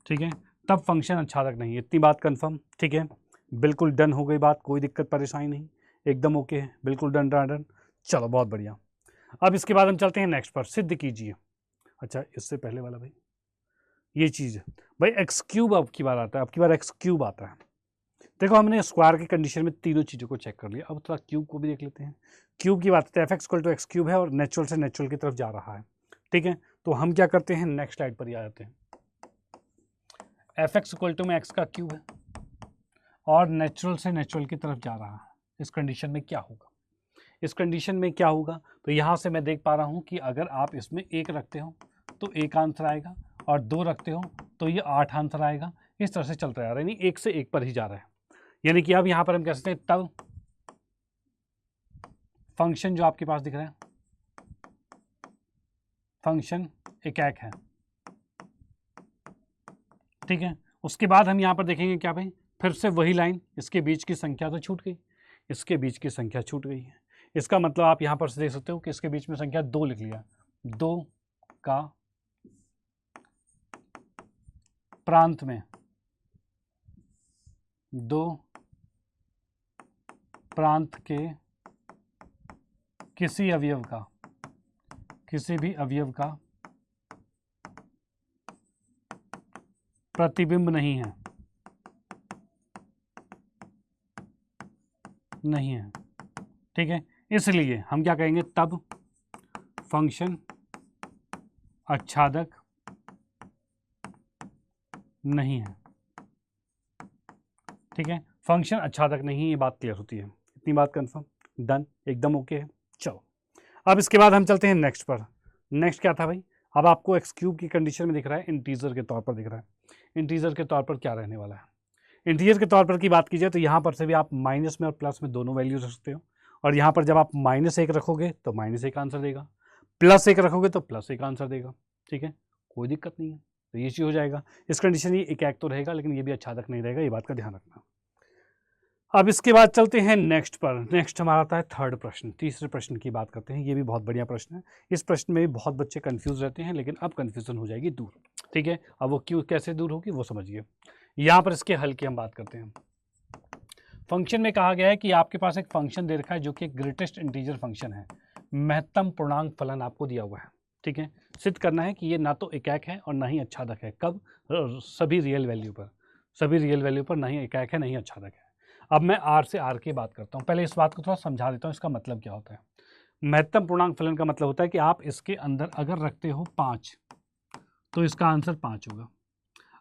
ठीक है, तब फंक्शन आच्छादक नहीं है। इतनी बात कंफर्म। ठीक है, बिल्कुल डन हो गई बात, कोई दिक्कत परेशानी नहीं, एकदम ओके है, बिल्कुल डन डन डन। चलो बहुत बढ़िया। अब इसके बाद हम चलते हैं नेक्स्ट पर, सिद्ध कीजिए। अच्छा, इससे पहले वाला भाई ये चीज़ भाई एक्स क्यूब अब की बार आता है, अब की बार एक्स क्यूब आता है। देखो हमने स्क्वायर की कंडीशन में तीनों चीज़ों को चेक कर लिया, अब थोड़ा क्यूब को भी देख लेते हैं। क्यूब की बात है, f x equal to x cube है और नेचुरल से नेचुरल की तरफ जा रहा है। ठीक है, तो हम क्या करते हैं, नेक्स्ट स्लाइड पर ही आ जाते हैं। एफ एक्स इक्वल टू में एक्स का क्यूब है और नेचुरल से नेचुरल की तरफ जा रहा है, इस कंडीशन में क्या होगा, इस कंडीशन में क्या होगा, तो यहाँ से मैं देख पा रहा हूँ कि अगर आप इसमें 1 रखते हो तो 1 आंसर आएगा, और 2 रखते हो तो ये 8 आंसर आएगा। इस तरह से चलता जा रहा है, यानी 1 से 1 पर ही जा रहा है। यानी कि अब यहाँ पर हम कह सकते हैं तब फंक्शन जो आपके पास दिख रहा है, फंक्शन एक है। ठीक है, उसके बाद हम यहाँ पर देखेंगे क्या भाई, फिर से वही लाइन, इसके बीच की संख्या तो छूट गई, इसके बीच की संख्या छूट गई है। इसका मतलब आप यहाँ पर से देख सकते हो कि इसके बीच में संख्या 2 लिख लिया, 2 का प्रांत में, 2 प्रांत के किसी अवयव का, किसी भी अवयव का प्रतिबिंब नहीं है, नहीं है, ठीक है। इसलिए हम क्या कहेंगे, तब फंक्शन आच्छादक नहीं है, ठीक है। फंक्शन आच्छादक नहीं, ये बात क्लियर होती है, इतनी बात कंफर्म, डन, एकदम ओके है। चलो अब इसके बाद हम चलते हैं नेक्स्ट पर। नेक्स्ट क्या था भाई, अब आपको एक्स क्यूब की कंडीशन में दिख रहा है, इंटीजर के तौर पर दिख रहा है। इंटीजर के तौर पर क्या रहने वाला है, इंटीजर के तौर पर की बात कीजिए तो यहाँ पर से भी आप माइनस में और प्लस में दोनों वैल्यू रख सकते हो, और यहाँ पर जब आप -1 रखोगे तो -1 आंसर देगा, +1 रखोगे तो +1 आंसर देगा, ठीक है, कोई दिक्कत नहीं है। तो ये चीज़ हो जाएगा। इस कंडीशन ये एक तो रहेगा, लेकिन ये भी आच्छादक नहीं रहेगा, ये बात का ध्यान रखना। अब इसके बाद चलते हैं नेक्स्ट पर। नेक्स्ट हमारा आता है थर्ड प्रश्न, तीसरे प्रश्न की बात करते हैं। ये भी बहुत बढ़िया प्रश्न है। इस प्रश्न में भी बहुत बच्चे कंफ्यूज रहते हैं, लेकिन अब कंफ्यूजन हो जाएगी दूर, ठीक है। अब वो क्यों, कैसे दूर होगी वो समझिए। यहाँ पर इसके हल की हम बात करते हैं। फंक्शन में कहा गया है कि आपके पास एक फंक्शन दे रखा है जो कि एक ग्रेटेस्ट इंटीजर फंक्शन है, महत्तम पूर्णांक फलन आपको दिया हुआ है, ठीक है। सिद्ध करना है कि ये ना तो एकाक है और ना ही आच्छादक है। कब, सभी रियल वैल्यू पर, सभी रियल वैल्यू पर ना ही एकाक है ना ही आच्छादक है। अब मैं आर से आर की बात करता हूँ। पहले इस बात को थोड़ा समझा देता हूँ, इसका मतलब क्या होता है। महत्तम पूर्णांक फलन का मतलब होता है कि आप इसके अंदर अगर रखते हो 5 तो इसका आंसर 5 होगा।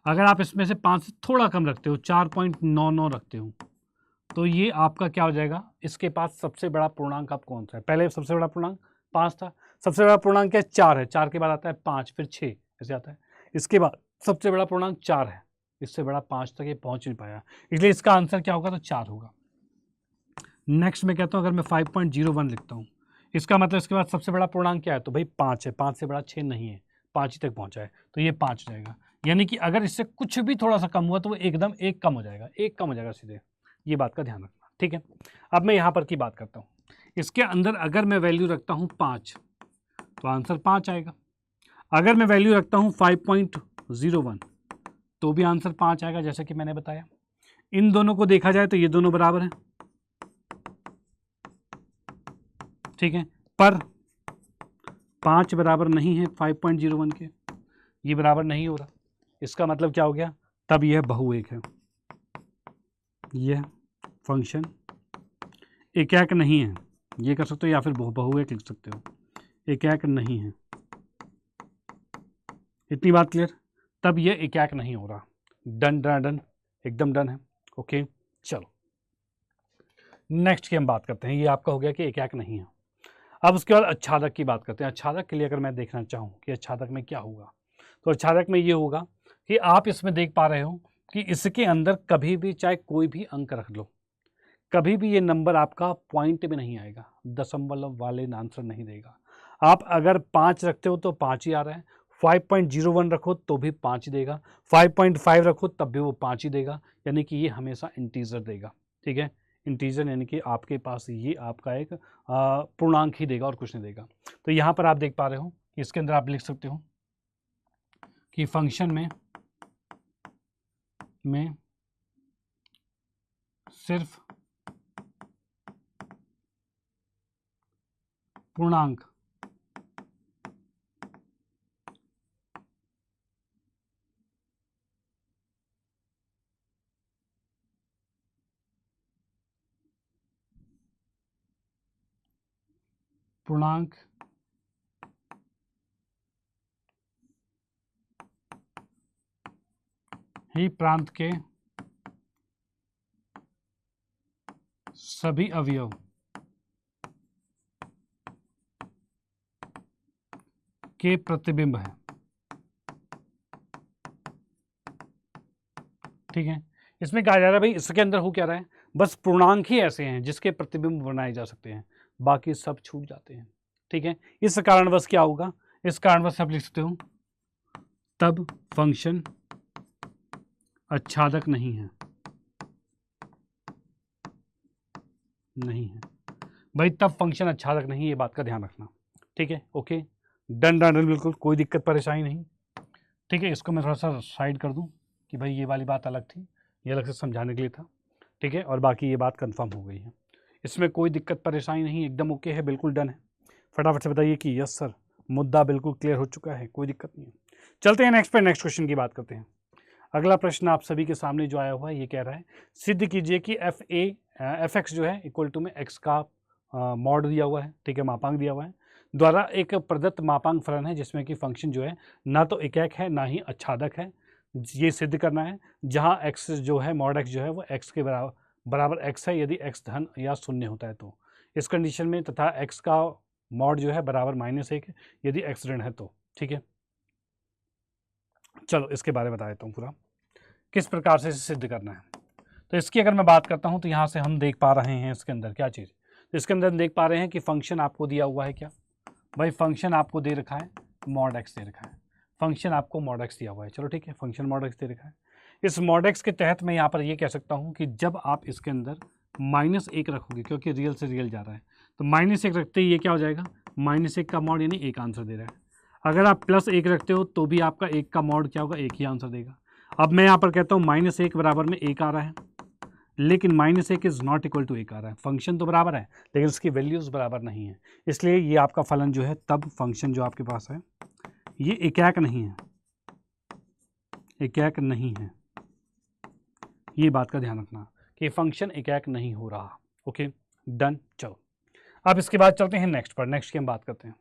अगर आप इसमें से 5 से थोड़ा कम रखते हो, 4.99 रखते हो, तो ये आपका क्या हो जाएगा, इसके पास सबसे बड़ा पूर्णांक आप कौन सा है। पहले सबसे बड़ा पूर्णांक 5 था, सबसे बड़ा पूर्णांक क्या है, 4 है, 4 के बाद आता है 5, फिर 6 ऐसे आता है। इसके बाद सबसे बड़ा पूर्णांक 4 है, इससे बड़ा 5 तक ये पहुंच नहीं पाया, इसलिए इसका आंसर क्या होगा, तो 4 होगा। नेक्स्ट मैं कहता हूँ अगर मैं 5.01 लिखता हूँ, इसका मतलब इसके बाद सबसे बड़ा पूर्णांक क्या है, तो भाई 5 है, 5 से बड़ा 6 नहीं है, 5 ही तक पहुंचा है, तो ये 5 जाएगा। यानी कि अगर इससे कुछ भी थोड़ा सा कम हुआ तो वो एकदम एक कम हो जाएगा, एक कम हो जाएगा सीधे, ये बात का ध्यान रखना, ठीक है। अब मैं यहाँ पर की बात करता हूँ। इसके अंदर अगर मैं वैल्यू रखता हूँ 5 तो आंसर 5 आएगा। अगर मैं वैल्यू रखता हूँ 5.01 तो भी आंसर 5 आएगा, जैसा कि मैंने बताया। इन दोनों को देखा जाए तो ये दोनों बराबर हैं, ठीक है, पर 5 बराबर नहीं है 5.01 के, ये बराबर नहीं हो रहा। इसका मतलब क्या हो गया, तब यह बहुएक है, यह फंक्शन एकाक नहीं है, ये कर सकते हो, या फिर बहुएक लिख सकते हो, एकाक नहीं है। इतनी बात क्लियर, तब यह एकाक नहीं हो रहा। डन डन डन, एकदम डन है, ओके। चलो नेक्स्ट की हम बात करते हैं। ये आपका हो गया कि एकाक नहीं है। अब उसके बाद आच्छादक की बात करते हैं। आच्छादक के लिए अगर मैं देखना चाहूँ कि आच्छादक में क्या होगा, तो आच्छादक में ये होगा कि आप इसमें देख पा रहे हो कि इसके अंदर कभी भी चाहे कोई भी अंक रख लो, कभी भी ये नंबर आपका पॉइंट में नहीं आएगा, दशमलव वाले आंसर नहीं देगा। आप अगर 5 रखते हो तो 5 ही आ रहा है, 5.01 रखो तो भी 5 ही देगा, 5.5 रखो तब भी वो 5 ही देगा, यानी कि ये हमेशा इंटीजर देगा, ठीक है। इंटीजर यानी कि आपके पास ये आपका एक पूर्णांक ही देगा और कुछ नहीं देगा। तो यहाँ पर आप देख पा रहे हो कि इसके अंदर आप लिख सकते हो कि फंक्शन में सिर्फ पूर्णांक ही प्रांत के सभी अवयव के प्रतिबिंब है, ठीक है। इसमें कहा जा रहा है भाई इसके अंदर हो क्या रहा है, बस पूर्णांक ही ऐसे हैं जिसके प्रतिबिंब बनाए जा सकते हैं, बाकी सब छूट जाते हैं, ठीक है। इस कारणवश क्या होगा, इस कारणवश आप लिख सकते हो तब फंक्शन आच्छादक नहीं है, नहीं है भाई, तब फंक्शन आच्छादक नहीं, ये बात का ध्यान रखना, ठीक है, ओके। डन डन डन, बिल्कुल कोई दिक्कत परेशानी नहीं, ठीक है। इसको मैं थोड़ा सा साइड कर दूं कि भाई ये वाली बात अलग थी, ये अलग से समझाने के लिए था, ठीक है। और बाकी ये बात कंफर्म हो गई है, इसमें कोई दिक्कत परेशानी नहीं, एकदम ओके है, बिल्कुल डन है। फटाफट से बताइए कि यस सर, मुद्दा बिल्कुल क्लियर हो चुका है, कोई दिक्कत नहीं है। चलते हैं नेक्स्ट पे, नेक्स्ट क्वेश्चन की बात करते हैं। अगला प्रश्न आप सभी के सामने जो आया हुआ है ये कह रहा है सिद्ध कीजिए कि एफ एक्स जो है इक्वल टू में एक्स का मॉड दिया हुआ है, ठीक है, मापांक दिया हुआ है, द्वारा एक प्रदत्त मापांक फलन है जिसमें कि फंक्शन जो है ना तो एकाक है ना ही आच्छादक है। ये सिद्ध करना है जहाँ एक्स जो है मॉड एक्स जो है वो एक्स के बराबर एक्स है यदि एक्स धन या शून्य होता है तो इस कंडीशन में, तथा एक्स का मॉड जो है बराबर -1 यदि एक्स ऋण है तो, ठीक है। चलो इसके बारे में बता देता हूँ पूरा किस प्रकार से इसे सिद्ध करना है। तो इसकी अगर मैं बात करता हूँ तो यहाँ से हम देख पा रहे हैं इसके अंदर क्या चीज़, तो इसके अंदर देख पा रहे हैं कि फंक्शन आपको दिया हुआ है क्या भाई, फंक्शन आपको दे रखा है मॉड एक्स दे रखा है, फंक्शन आपको मॉड एक्स दिया हुआ है, चलो ठीक है, फंक्शन मॉड एक्स दे रखा है। इस मॉड एक्स के तहत मैं यहाँ पर ये कह सकता हूँ कि जब आप इसके अंदर -1 रखोगे, क्योंकि रियल से रियल जा रहा है तो -1 रखते ही ये क्या हो जाएगा, -1 का मॉड यानी 1 आंसर दे रहा है। अगर आप +1 रखते हो तो भी आपका 1 का मॉड क्या होगा, 1 ही आंसर देगा। अब मैं यहाँ पर कहता हूँ -1 बराबर में 1 आ रहा है, लेकिन -1 इज़ नॉट इक्वल टू 1 आ रहा है, फंक्शन तो बराबर है लेकिन उसकी वैल्यूज़ बराबर नहीं है, इसलिए ये आपका फलन जो है, तब फंक्शन जो आपके पास है ये एकाक नहीं है, एकाक नहीं है, ये बात का ध्यान रखना कि फंक्शन एकाक नहीं हो रहा। Okay done. चलो अब इसके बाद चलते हैं नेक्स्ट पर, नेक्स्ट की हम बात करते हैं।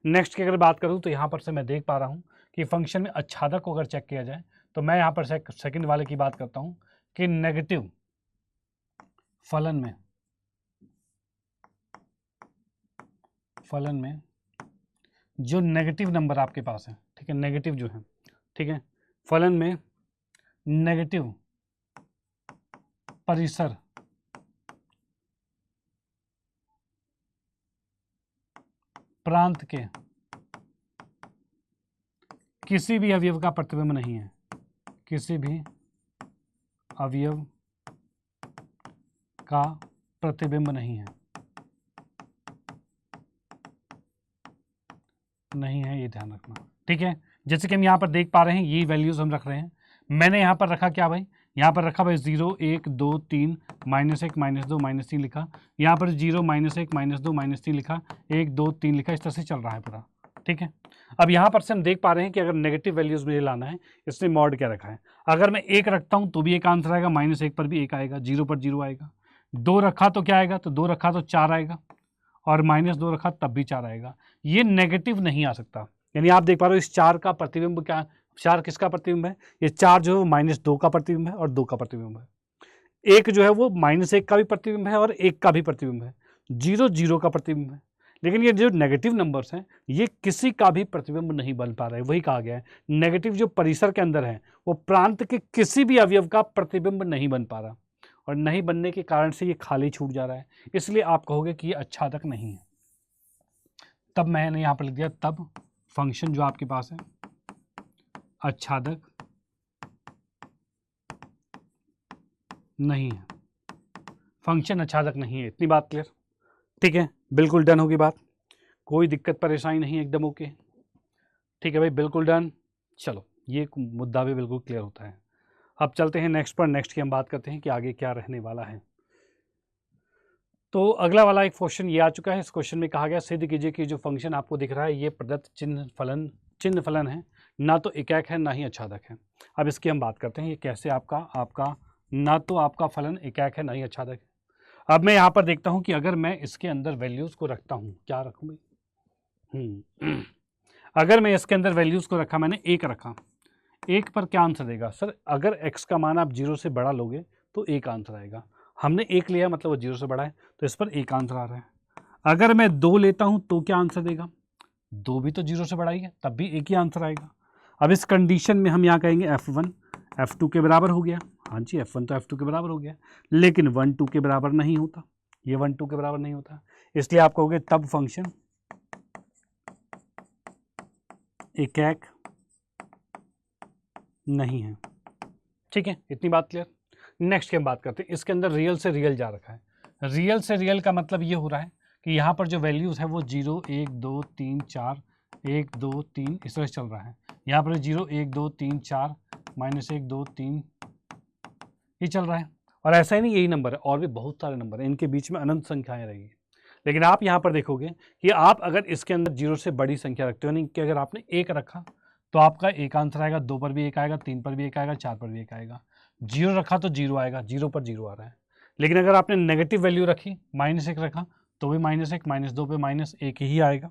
नेक्स्ट की अगर बात करूँ तो यहाँ पर से मैं देख पा रहा हूँ कि फंक्शन में आच्छादक को अगर चेक किया जाए तो मैं यहाँ पर सेकंड वाले की बात करता हूँ कि नेगेटिव फलन में जो नेगेटिव नंबर आपके पास है, ठीक है, नेगेटिव जो है, ठीक है, फलन में नेगेटिव परिसर प्रांत के किसी भी अवयव का प्रतिबिंब नहीं है, किसी भी अवयव का प्रतिबिंब नहीं है, ये ध्यान रखना, ठीक है। जैसे कि हम यहाँ पर देख पा रहे हैं ये वैल्यूज हम रख रहे हैं, मैंने यहाँ पर रखा क्या भाई, यहाँ पर रखा भाई 0 1 2 3 -1 -2 -3 लिखा, यहाँ पर 0 -1 -2 -3 लिखा, 1 2 3 लिखा, इस तरह से चल रहा है पूरा, ठीक है। अब यहाँ पर से हम देख पा रहे हैं कि अगर नेगेटिव वैल्यूज मुझे लाना है, इसने मॉड क्या रखा है, अगर मैं 1 रखता हूँ तो भी एक आंसर आएगा, -1 पर भी 1 आएगा, 0 पर 0 आएगा, 2 रखा तो क्या आएगा, तो 2 रखा तो 4 आएगा, और -2 रखा तब भी 4 आएगा, ये नेगेटिव नहीं आ सकता। यानी आप देख पा रहे हो इस 4 का प्रतिबिंब क्या, 4 किसका प्रतिबिंब है, ये 4 जो है वो -2 का प्रतिबिंब है और 2 का प्रतिबिंब है, 1 जो है वो -1 का भी प्रतिबिंब है और 1 का भी प्रतिबिंब है, 0 0 का प्रतिबिंब है। लेकिन ये जो नेगेटिव नंबर्स हैं ये किसी का भी प्रतिबिंब नहीं बन पा रहा है, वही कहा गया है नेगेटिव जो परिसर के अंदर है वो प्रांत के किसी भी अवयव का प्रतिबिंब नहीं बन पा रहा, और नहीं बनने के कारण से ये खाली छूट जा रहा है, इसलिए आप कहोगे कि ये आच्छादक नहीं है। तब मैंने यहाँ पर लिख दिया, तब फंक्शन जो आपके पास है आच्छादक नहीं है, फंक्शन आच्छादक नहीं है, इतनी बात क्लियर, ठीक है, बिल्कुल डन होगी बात, कोई दिक्कत परेशानी नहीं, एकदम ओके, ठीक है भाई, बिल्कुल डन। चलो ये मुद्दा भी बिल्कुल क्लियर होता है। अब चलते हैं नेक्स्ट पर, नेक्स्ट की हम बात करते हैं कि आगे क्या रहने वाला है। तो अगला वाला एक क्वेश्चन ये आ चुका है, इस क्वेश्चन में कहा गया सिद्ध कीजिए कि जो फंक्शन आपको दिख रहा है ये प्रदत्त चिन्ह फलन है, ना तो एकाक है ना ही आच्छादक है। अब इसकी हम बात करते हैं ये कैसे आपका ना तो आपका फलन एकाक है ना ही आच्छादक है। अब मैं यहाँ पर देखता हूँ कि अगर मैं इसके अंदर वैल्यूज़ को रखता हूँ, क्या रखूँ भाई, अगर मैं इसके अंदर वैल्यूज़ को रखा, मैंने 1 रखा, 1 पर क्या आंसर देगा सर, अगर x का मान आप 0 से बड़ा लोगे तो 1 आंसर आएगा, हमने 1 लिया मतलब वो 0 से बड़ा है तो इस पर 1 आंसर आ रहा है। अगर मैं 2 लेता हूँ तो क्या आंसर देगा, 2 भी तो 0 से बड़ा ही है, तब भी 1 ही आंसर आएगा। अब इस कंडीशन में हम यहाँ कहेंगे f1 f2 के बराबर हो गया, हाँ जी f1 तो f2 के बराबर हो गया, लेकिन 1 2 के बराबर नहीं होता, ये 1 2 के बराबर नहीं होता, इसलिए आप कहोगे तब फंक्शन एकाक नहीं है, ठीक है, इतनी बात क्लियर। नेक्स्ट की हम बात करते हैं, इसके अंदर रियल से रियल जा रखा है, रियल से रियल का मतलब ये हो रहा है कि यहाँ पर जो वैल्यूज़ है वो 0 1 2 3 4 1 2 3 इस तरह से चल रहा है, यहाँ पर 0 1 2 3 4 -1 2 3 ये चल रहा है, और ऐसा ही नहीं यही नंबर है, और भी बहुत सारे नंबर हैं, इनके बीच में अनंत संख्याएं रहेगी। लेकिन आप यहाँ पर देखोगे कि आप अगर इसके अंदर 0 से बड़ी संख्या रखते हो, यानी कि अगर आपने 1 रखा तो आपका एक आंसर आएगा, 2 पर भी एक आएगा, 3 पर भी एक आएगा, 4 पर भी एक आएगा। 0 रखा तो 0 आएगा, 0 पर 0 आ रहा है। लेकिन अगर आपने नेगेटिव वैल्यू रखी, -1 रखा, तो भी -1, -2 पे -1 ही आएगा।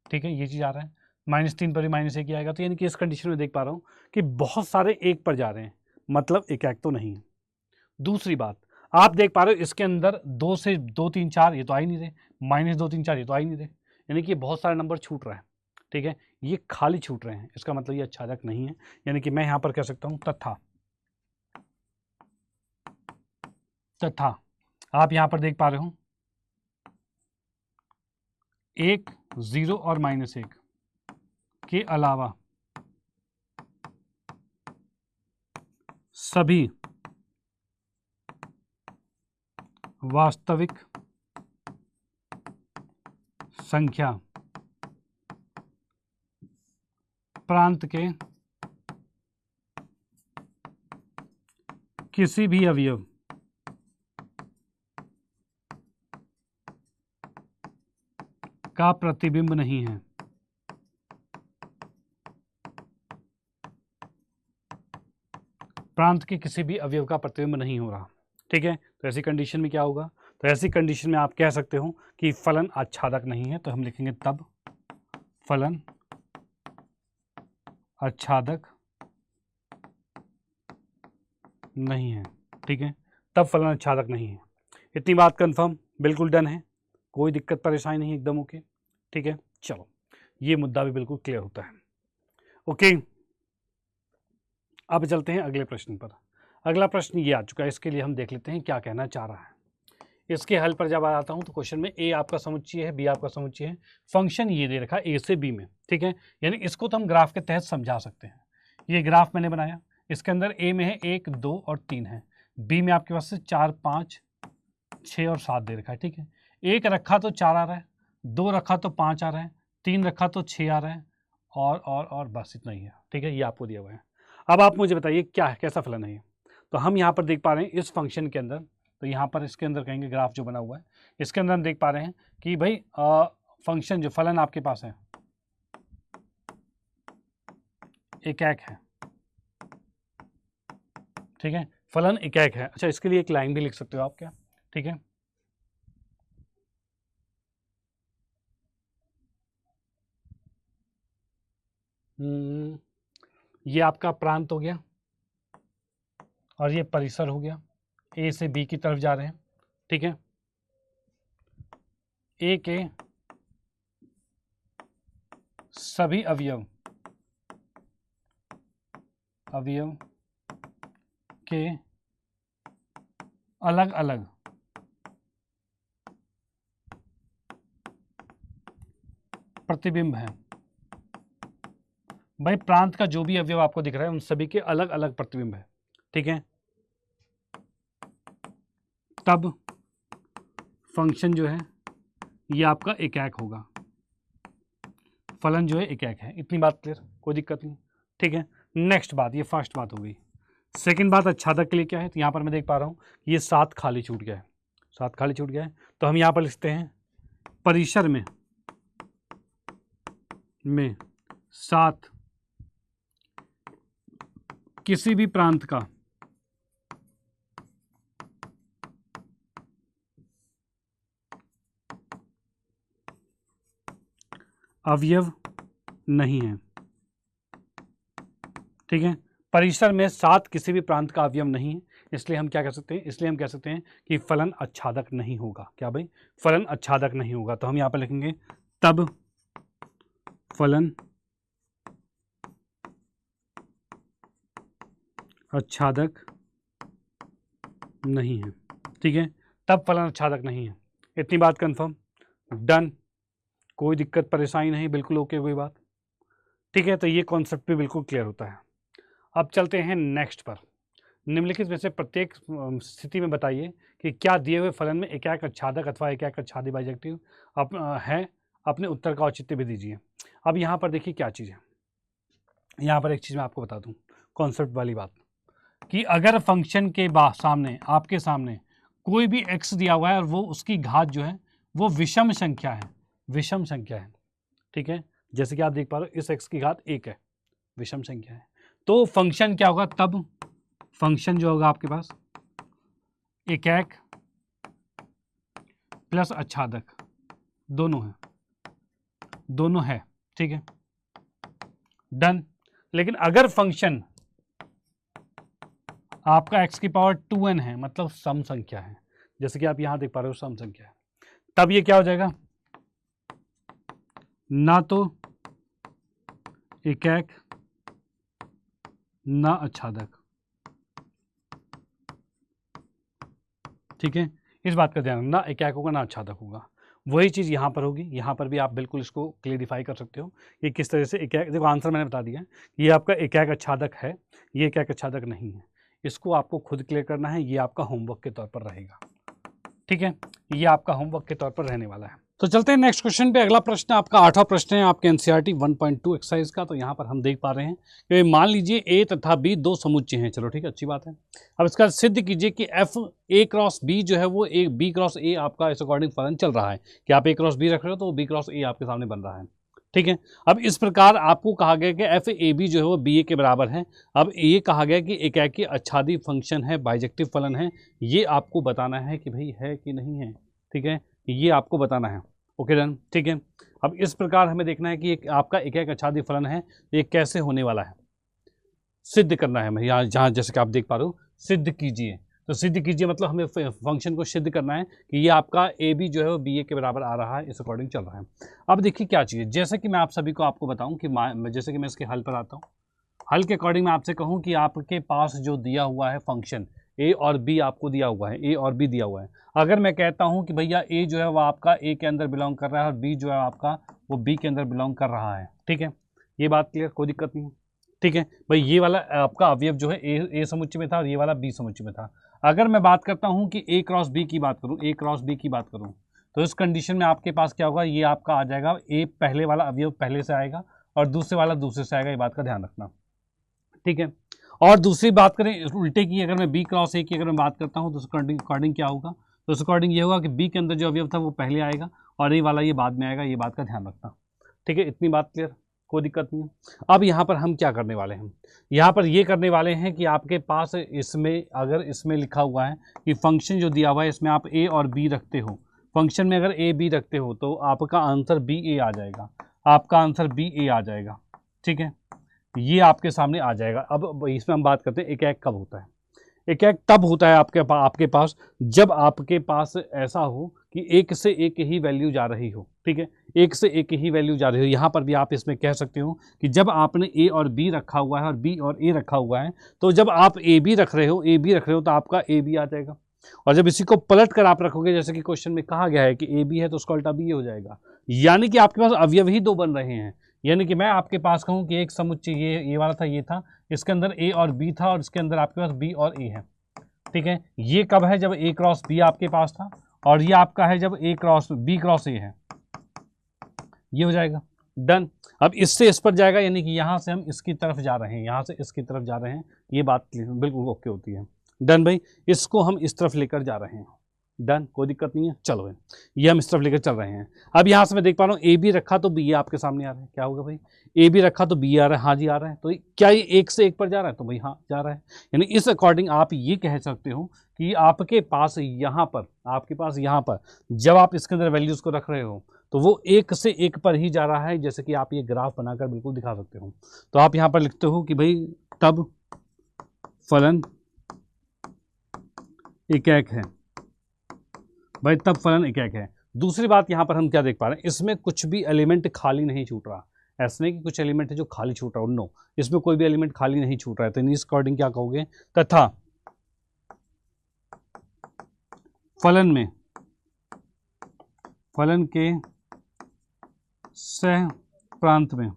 ठीक है, ये चीज़ आ रहा है। -3 पर भी -1 ही आएगा। तो यानी कि इस कंडीशन में देख पा रहा हूँ कि बहुत सारे 1 पर जा रहे हैं, मतलब एक तो नहीं है। दूसरी बात, आप देख पा रहे हो इसके अंदर 2 से 2 3 4 ये तो आ ही नहीं रहे, -2 3 4 ये तो आ ही नहीं रहे, यानी कि बहुत सारे नंबर छूट रहा है। ठीक है, ये खाली छूट रहे हैं, इसका मतलब ये आच्छादक नहीं है। यानी कि मैं यहाँ पर कह सकता हूँ तथा आप यहाँ पर देख पा रहे हो 1, 0 और -1 के अलावा सभी वास्तविक संख्या प्रांत के किसी भी अवयव का प्रतिबिंब नहीं है। प्रांत के किसी भी अवयव का प्रतिबिंब नहीं हो रहा। ठीक है, तो ऐसी कंडीशन में क्या होगा? तो ऐसी कंडीशन में आप कह सकते हो कि फलन आच्छादक नहीं है। तो हम लिखेंगे तब फलन आच्छादक नहीं है। ठीक है, तब फलन आच्छादक नहीं है। इतनी बात कंफर्म, बिल्कुल डन है, कोई दिक्कत परेशानी नहीं, एकदम ओके। ठीक है, चलो ये मुद्दा भी बिल्कुल क्लियर होता है। ओके, अब चलते हैं अगले प्रश्न पर। अगला प्रश्न ये आ चुका है, इसके लिए हम देख लेते हैं क्या कहना चाह रहा है। इसके हल पर जब आता हूँ तो क्वेश्चन में ए आपका समुच्चय है, बी आपका समुच्चय है, फंक्शन ये दे रखा है ए से बी में। ठीक है, यानी इसको तो हम ग्राफ के तहत समझा सकते हैं। ये ग्राफ मैंने बनाया, इसके अंदर ए में है 1 2 और 3 है, बी में आपके पास से 4 5 6 और 7 दे रखा है। ठीक है, 1 रखा तो 4 आ रहा है, 2 रखा तो 5 आ रहा है, 3 रखा तो 6 आ रहा है, और बस इतना ही है। ठीक है, ये आपको दिया हुआ है। अब आप मुझे बताइए क्या है, कैसा फलन है ये। तो हम यहाँ पर देख पा रहे हैं इस फंक्शन के अंदर, तो यहाँ पर इसके अंदर कहेंगे ग्राफ जो बना हुआ है, इसके अंदर हम देख पा रहे हैं कि भाई फंक्शन जो फलन आपके पास है एकाक है। ठीक है, फलन एकाक है। अच्छा, इसके लिए एक लाइन भी लिख सकते हो आप क्या। ठीक है, ये आपका प्रांत हो गया और ये परिसर हो गया, ए से बी की तरफ जा रहे हैं। ठीक है, ए के सभी अवयव के अलग अलग प्रतिबिंब हैं। भाई प्रांत का जो भी अवयव आपको दिख रहा है उन सभी के अलग अलग प्रतिबिंब है। ठीक है, तब फंक्शन जो है ये आपका एकाक होगा, फलन जो है एकाक है। इतनी बात क्लियर, कोई दिक्कत नहीं। ठीक है, नेक्स्ट बात, ये फर्स्ट बात हो गई। सेकंड बात आच्छादक के लिए क्या है, तो यहाँ पर मैं देख पा रहा हूँ ये 7 खाली छूट गया है, 7 खाली छूट गया है। तो हम यहाँ पर लिखते हैं परिसर में 7 किसी भी प्रांत का अवयव नहीं है। ठीक है, परिसर में 7 किसी भी प्रांत का अवयव नहीं है, इसलिए हम क्या कह सकते हैं, इसलिए हम कह सकते हैं कि फलन आच्छादक नहीं होगा। क्या भाई, फलन आच्छादक नहीं होगा। तो हम यहाँ पर लिखेंगे तब फलन आच्छादक नहीं है। ठीक है, तब फलन आच्छादक नहीं है। इतनी बात कंफर्म, डन, कोई दिक्कत परेशानी नहीं, बिल्कुल ओके, कोई बात। ठीक है, तो ये कॉन्सेप्ट भी बिल्कुल क्लियर होता है। अब चलते हैं नेक्स्ट पर। निम्नलिखित में से प्रत्येक स्थिति में बताइए कि क्या दिए हुए फलन में एकाक आच्छादक अथवा एकाक आच्छादी बाइजेक्टिव है, अपने उत्तर का औचित्य भी दीजिए। अब यहाँ पर देखिए क्या चीज़ है, यहाँ पर एक चीज़ मैं आपको बता दूँ, कॉन्सेप्ट वाली बात, कि अगर फंक्शन के सामने आपके सामने कोई भी x दिया हुआ है और वो उसकी घात जो है वो विषम संख्या है, विषम संख्या है। ठीक है, जैसे कि आप देख पा रहे हो इस x की घात 1 है। विषम संख्या है। तो फंक्शन क्या होगा तब, फंक्शन जो होगा आपके पास एकाक प्लस आच्छादक दोनों है, ठीक है, डन। लेकिन अगर फंक्शन आपका x की पावर 2n है, मतलब सम संख्या है, जैसे कि आप यहां देख पा रहे हो सम संख्या है, तब ये क्या हो जाएगा, ना तो एकाक ना आच्छादक, ठीक है। इस बात का ध्यान रखना, ना एकाक होगा ना आच्छादक होगा। वही चीज़ यहाँ पर होगी, यहाँ पर भी आप बिल्कुल इसको क्लियरिफाई कर सकते हो कि किस तरह से एकाक, देखो आंसर मैंने बता दिया है, ये आपका एकाक आच्छादक है, ये एकाक आच्छादक नहीं है, इसको आपको खुद क्लियर करना है, ये आपका होमवर्क के तौर पर रहेगा, ठीक है, ये आपका होमवर्क के तौर पर रहने वाला है। तो चलते हैं नेक्स्ट क्वेश्चन पे। अगला प्रश्न आपका 8वां प्रश्न है आपके एनसीईआरटी 1.2 एक्सरसाइज का। तो यहाँ पर हम देख पा रहे हैं कि मान लीजिए ए तथा बी दो समुच्चय हैं, चलो ठीक है, अच्छी बात है। अब इसका सिद्ध कीजिए कि एफ ए क्रॉस बी जो है वो एक बी क्रॉस ए आपका इस अकॉर्डिंग फलन चल रहा है, कि आप ए क्रॉस बी रख रहे हो तो बी क्रॉस ए आपके सामने बन रहा है, ठीक है। अब इस प्रकार आपको कहा गया कि एफ ए बी जो है वो बी ए के बराबर है। अब ये कहा गया कि एकाकी आच्छादी फंक्शन है, बाइजेक्टिव फलन है, ये आपको बताना है कि भाई है कि नहीं है, ठीक है, ये आपको बताना है। ओके डन, ठीक है। अब इस प्रकार हमें देखना है कि एक आपका एकाकी आच्छादी फलन है, ये कैसे होने वाला है, सिद्ध करना है। मैं यहाँ जहाँ जैसे कि आप देख पा रहे हो सिद्ध कीजिए, तो सिद्ध कीजिए मतलब हमें फंक्शन को सिद्ध करना है कि ये आपका ए बी जो है वो बी ए के बराबर आ रहा है, इस अकॉर्डिंग चल रहा है। अब देखिए क्या चाहिए, जैसे कि मैं आप सभी को आपको बताऊं कि जैसे कि मैं इसके हल पर आता हूँ, हल के अकॉर्डिंग मैं आपसे कहूँ कि आपके पास जो दिया हुआ है फंक्शन ए और बी आपको दिया हुआ है, ए और बी दिया हुआ है। अगर मैं कहता हूँ कि भैया ए जो है वो आपका ए के अंदर बिलोंग कर रहा है और बी जो है आपका वो बी के अंदर बिलोंग कर रहा है, ठीक है, ये बात क्लियर, कोई दिक्कत नहीं है, ठीक है भाई। ये वाला आपका अवयव जो है ए समुच्चय में था और ये वाला बी समुच्चय में था। अगर मैं बात करता हूँ कि ए क्रॉस बी की बात करूँ, ए क्रॉस बी की बात करूँ, तो इस कंडीशन में आपके पास क्या होगा, ये आपका आ जाएगा ए पहले वाला अवयव पहले से आएगा और दूसरे वाला दूसरे से आएगा, ये बात का ध्यान रखना, ठीक है। और दूसरी बात करें उल्टे की, अगर मैं बी क्रॉस ए की अगर मैं बात करता हूँ तो उस अकॉर्डिंग क्या होगा, तो उस अकॉर्डिंग ये होगा कि बी के अंदर जो अवयव था वो पहले आएगा और ए वाला ये बाद में आएगा, ये बात का ध्यान रखना, ठीक है। इतनी बात क्लियर, कोई दिक्कत नहीं है। अब यहाँ पर हम क्या करने वाले हैं, यहाँ पर ये करने वाले हैं कि आपके पास इसमें अगर इसमें लिखा हुआ है कि फंक्शन जो दिया हुआ है इसमें आप ए और बी रखते हो, फंक्शन में अगर ए बी रखते हो तो आपका आंसर बी ए आ जाएगा, आपका आंसर बी ए आ जाएगा, ठीक है, ये आपके सामने आ जाएगा। अब इसमें हम बात करते हैं एकाक कब होता है। एकाक तब होता है आपके पास जब आपके पास ऐसा हो कि एक से एक ही वैल्यू जा रही हो, ठीक है, एक से एक ही वैल्यू जा रही हो। यहाँ पर भी आप इसमें कह सकते हो कि जब आपने ए और बी रखा हुआ है और बी और ए रखा हुआ है, तो जब आप ए बी रख रहे हो तो आपका ए बी आ जाएगा। और जब इसी को पलट कर आप रखोगे, जैसे कि क्वेश्चन में कहा गया है कि ए बी है तो उसका उल्टा बी हो जाएगा, यानी कि आपके पास अवयव ही दो बन रहे हैं। यानी कि मैं आपके पास कहूँ कि एक समुच्चय ये वाला था, ये था, इसके अंदर ए और बी था और इसके अंदर आपके पास बी और ए है, ठीक है। ये कब है, जब ए क्रॉस बी आपके पास था, और ये आपका है जब ए क्रॉस बी क्रॉस ए है, ये हो जाएगा डन। अब इससे इस पर जाएगा, यानी कि यहाँ से हम इसकी तरफ जा रहे हैं, यहाँ से इसकी तरफ जा रहे हैं, ये बात बिल्कुल ओके होती है, डन भाई। इसको हम इस तरफ लेकर जा रहे हैं, डन, कोई दिक्कत नहीं है। चलो भाई ये हम इस तरफ लेकर चल रहे हैं। अब यहाँ से मैं देख पा रहा हूँ ए बी रखा तो बी आपके सामने आ रहा है, क्या होगा भाई, ए बी रखा तो बी आ रहा है, हाँ जी आ रहा है। तो क्या ये एक से एक पर जा रहा है, तो भाई हाँ जा रहा है। यानी इस अकॉर्डिंग आप ये कह सकते हो कि आपके पास यहाँ पर जब आप इसके अंदर वैल्यूज़ को रख रहे हो तो वो एक से एक पर ही जा रहा है, जैसे कि आप ये ग्राफ बनाकर बिल्कुल दिखा सकते हो। तो आप यहाँ पर लिखते हो कि भाई तब फलन एकाक है, भाई तब फलन एकाक है। दूसरी बात यहाँ पर हम क्या देख पा रहे हैं, इसमें कुछ भी एलिमेंट खाली नहीं छूट रहा। ऐसा नहीं कि कुछ एलिमेंट है जो खाली छूट रहा हो, नो, इसमें कोई भी एलिमेंट खाली नहीं छूट रहा है। तो इस अकॉर्डिंग क्या कहोगे, तथा फलन के सह प्रांत में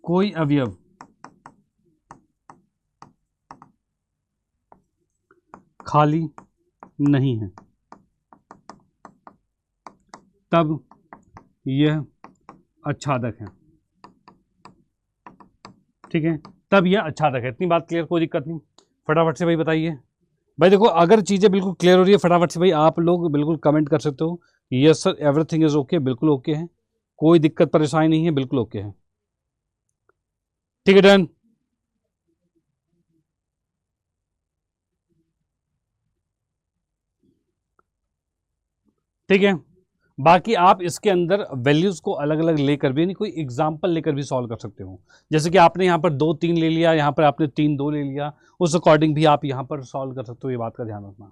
कोई अवयव खाली नहीं है, तब यह आच्छादक है, ठीक है, तब यह आच्छादक है। इतनी बात क्लियर, कोई दिक्कत नहीं। फटाफट से भाई बताइए। भाई देखो अगर चीज़ें बिल्कुल क्लियर हो रही है फटाफट से भाई आप लोग बिल्कुल कमेंट कर सकते हो, yes sir everything is okay, बिल्कुल ओके है, कोई दिक्कत परेशानी नहीं है, बिल्कुल ओके है। ठीक है, डन। ठीक है, बाकी आप इसके अंदर वैल्यूज को अलग अलग लेकर भी, यानी कोई एग्जांपल लेकर भी सॉल्व कर सकते हो। जैसे कि आपने यहाँ पर 2 3 ले लिया, यहाँ पर आपने 3 2 ले लिया, उस अकॉर्डिंग भी आप यहाँ पर सॉल्व कर सकते हो, ये बात का ध्यान रखना।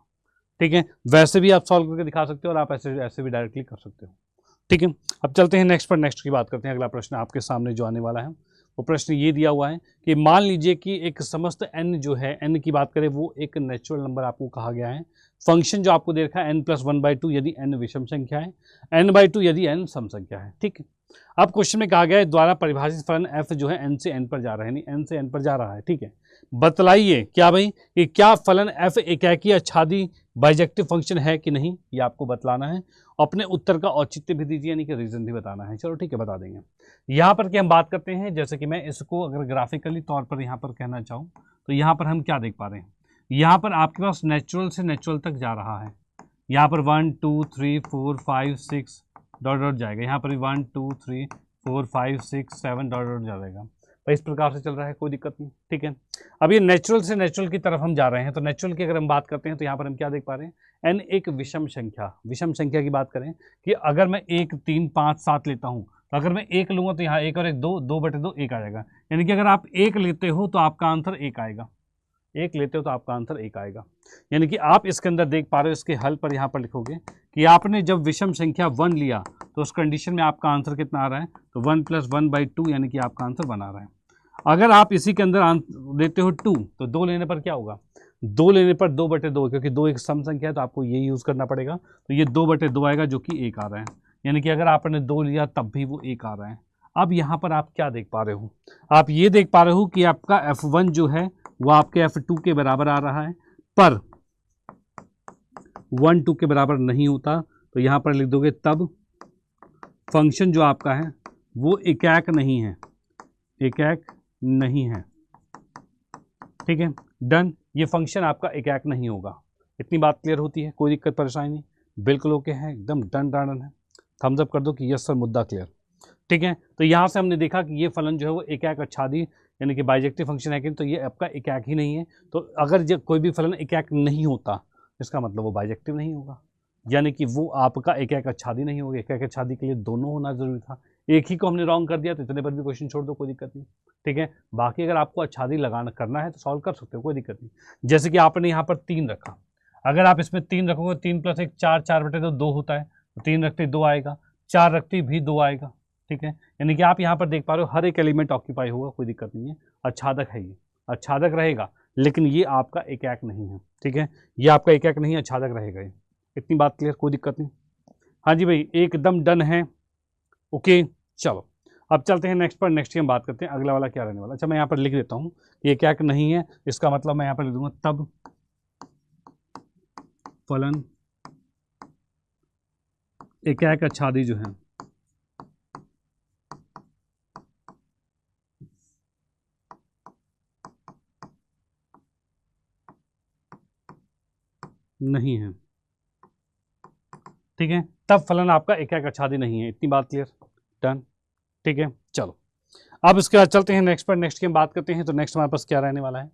ठीक है, वैसे भी आप सॉल्व करके दिखा सकते हो और आप ऐसे ऐसे भी डायरेक्टली कर सकते हो। ठीक है, अब चलते हैं नेक्स्ट पर, नेक्स्ट की बात करते हैं। अगला प्रश्न आपके सामने जो आने वाला है वो प्रश्न ये दिया हुआ है कि मान लीजिए कि एक समस्त n जो है, n की बात करें, वो एक नेचुरल नंबर आपको कहा गया है। फंक्शन जो आपको दे रखा है n+1/2 यदि n विषम संख्या है, n/2 यदि n सम संख्या है। ठीक है, अब क्वेश्चन में कहा गया है द्वारा परिभाषित फलन f जो है n से n पर जा रहा है, यानी n से n पर जा रहा है। ठीक है, बतलाइए क्या भाई कि क्या फलन f एकाकी आच्छादी बाइजेक्टिव फंक्शन है कि नहीं, ये आपको बतलाना है। अपने उत्तर का औचित्य भी दीजिए, यानी कि रीजन भी बताना है। चलो ठीक है, बता देंगे। यहाँ पर क्या हम बात करते हैं, जैसे कि मैं इसको अगर ग्राफिकली तौर पर यहाँ पर कहना चाहूँ तो यहाँ पर हम क्या देख पा रहे हैं, यहाँ पर आपके पास नेचुरल से नेचुरल तक जा रहा है। यहाँ पर 1 2 3 4 5 6 डॉट डॉट जाएगा, यहाँ पर भी 1 2 3 4 5 6 7 डॉट डॉट जाएगा। तो इस प्रकार से चल रहा है, कोई दिक्कत नहीं। ठीक है, अब ये नेचुरल से नेचुरल की तरफ हम जा रहे हैं, तो नेचुरल की अगर हम बात करते हैं तो यहाँ पर हम क्या देख पा रहे हैं, n एक विषम संख्या, विषम संख्या की बात करें कि अगर मैं 1 3 5 7 लेता हूँ, तो अगर मैं 1 लूँगा तो यहाँ 1 और 1 2, 2/2 1 आ जाएगा। यानी कि अगर आप 1 लेते हो तो आपका आंसर 1 आएगा, 1 लेते हो तो आपका आंसर 1 आएगा। यानी कि आप इसके अंदर देख पा रहे हो, इसके हल पर यहाँ पर लिखोगे कि आपने जब विषम संख्या 1 लिया तो उस कंडीशन में आपका आंसर कितना आ रहा है, तो 1 + 1/2 यानी कि आपका आंसर 1 आ रहा है। अगर आप इसी के अंदर देते हो 2, तो 2 लेने पर क्या होगा, 2 लेने पर 2/2, क्योंकि 2 एक सम संख्या है तो आपको ये यूज़ करना पड़ेगा, तो ये 2/2 आएगा जो कि 1 आ रहा है। यानी कि अगर आपने 2 लिया तब भी वो 1 आ रहा है। अब यहाँ पर आप क्या देख पा रहे हो, आप ये देख पा रहे हो कि आपका f1 जो है वो आपके f2 के बराबर आ रहा है, पर 1 2 के बराबर नहीं होता, तो यहाँ पर लिख दोगे तब फंक्शन जो आपका है वो एकाक नहीं है, एकाक नहीं है। ठीक है, डन। ये फंक्शन आपका एकाक नहीं होगा। इतनी बात क्लियर होती है, कोई दिक्कत परेशानी नहीं, बिल्कुल ओके है, एकदम डन डन है। थम्स अप कर दो कि यस सर, मुद्दा क्लियर। ठीक है, तो यहाँ से हमने देखा कि ये फलन जो है वो एकाक आच्छादी यानी कि बाइजेक्टिव फंक्शन है कि, तो ये आपका एकाक ही नहीं है। तो अगर जब कोई भी फलन एकाक नहीं होता, इसका मतलब वो बाइजेक्टिव नहीं होगा, यानी कि वो आपका एकाक आच्छादी नहीं होगा। एकाक आच्छादी के लिए दोनों होना जरूरी था, एक ही को हमने रॉन्ग कर दिया, तो इतने पर भी क्वेश्चन छोड़ दो, कोई दिक्कत नहीं। ठीक है, बाकी अगर आपको आच्छादी लगाना करना है तो सॉल्व कर सकते हो, कोई दिक्कत नहीं। जैसे कि आपने यहाँ पर 3 रखा, अगर आप इसमें 3 रखोगे, 3 + 1 4, 4/2 2 होता है, तो 3 रखते 2 आएगा, 4 रखते भी 2 आएगा। ठीक है, यानी कि आप यहाँ पर देख पा रहे हो हर एक एलिमेंट ऑक्यूपाई होगा, कोई दिक्कत नहीं है। आच्छादक है, ये आच्छादक रहेगा, लेकिन ये आपका एकाक नहीं है। ठीक है, ये आपका एकाक नहीं, आच्छादक रहेगा ये। इतनी बात क्लियर, कोई दिक्कत नहीं। हाँ जी भाई, एकदम डन है। ओके, चलो अब चलते हैं नेक्स्ट पर। नेक्स्ट की हम बात करते हैं, अगला वाला क्या रहने वाला। अच्छा, मैं यहाँ पर लिख देता हूँ ये एकाक नहीं है, इसका मतलब मैं यहाँ पर लिख दूंगा तब फलन एकाक आच्छादी जो है नहीं है। ठीक है, तब फलन आपका एकाक आच्छादी नहीं है। इतनी बात क्लियर, डन। ठीक है, चलो अब इसके बाद चलते हैं नेक्स्ट पर। नेक्स्ट की हम बात करते हैं, तो नेक्स्ट हमारे पास क्या रहने वाला है,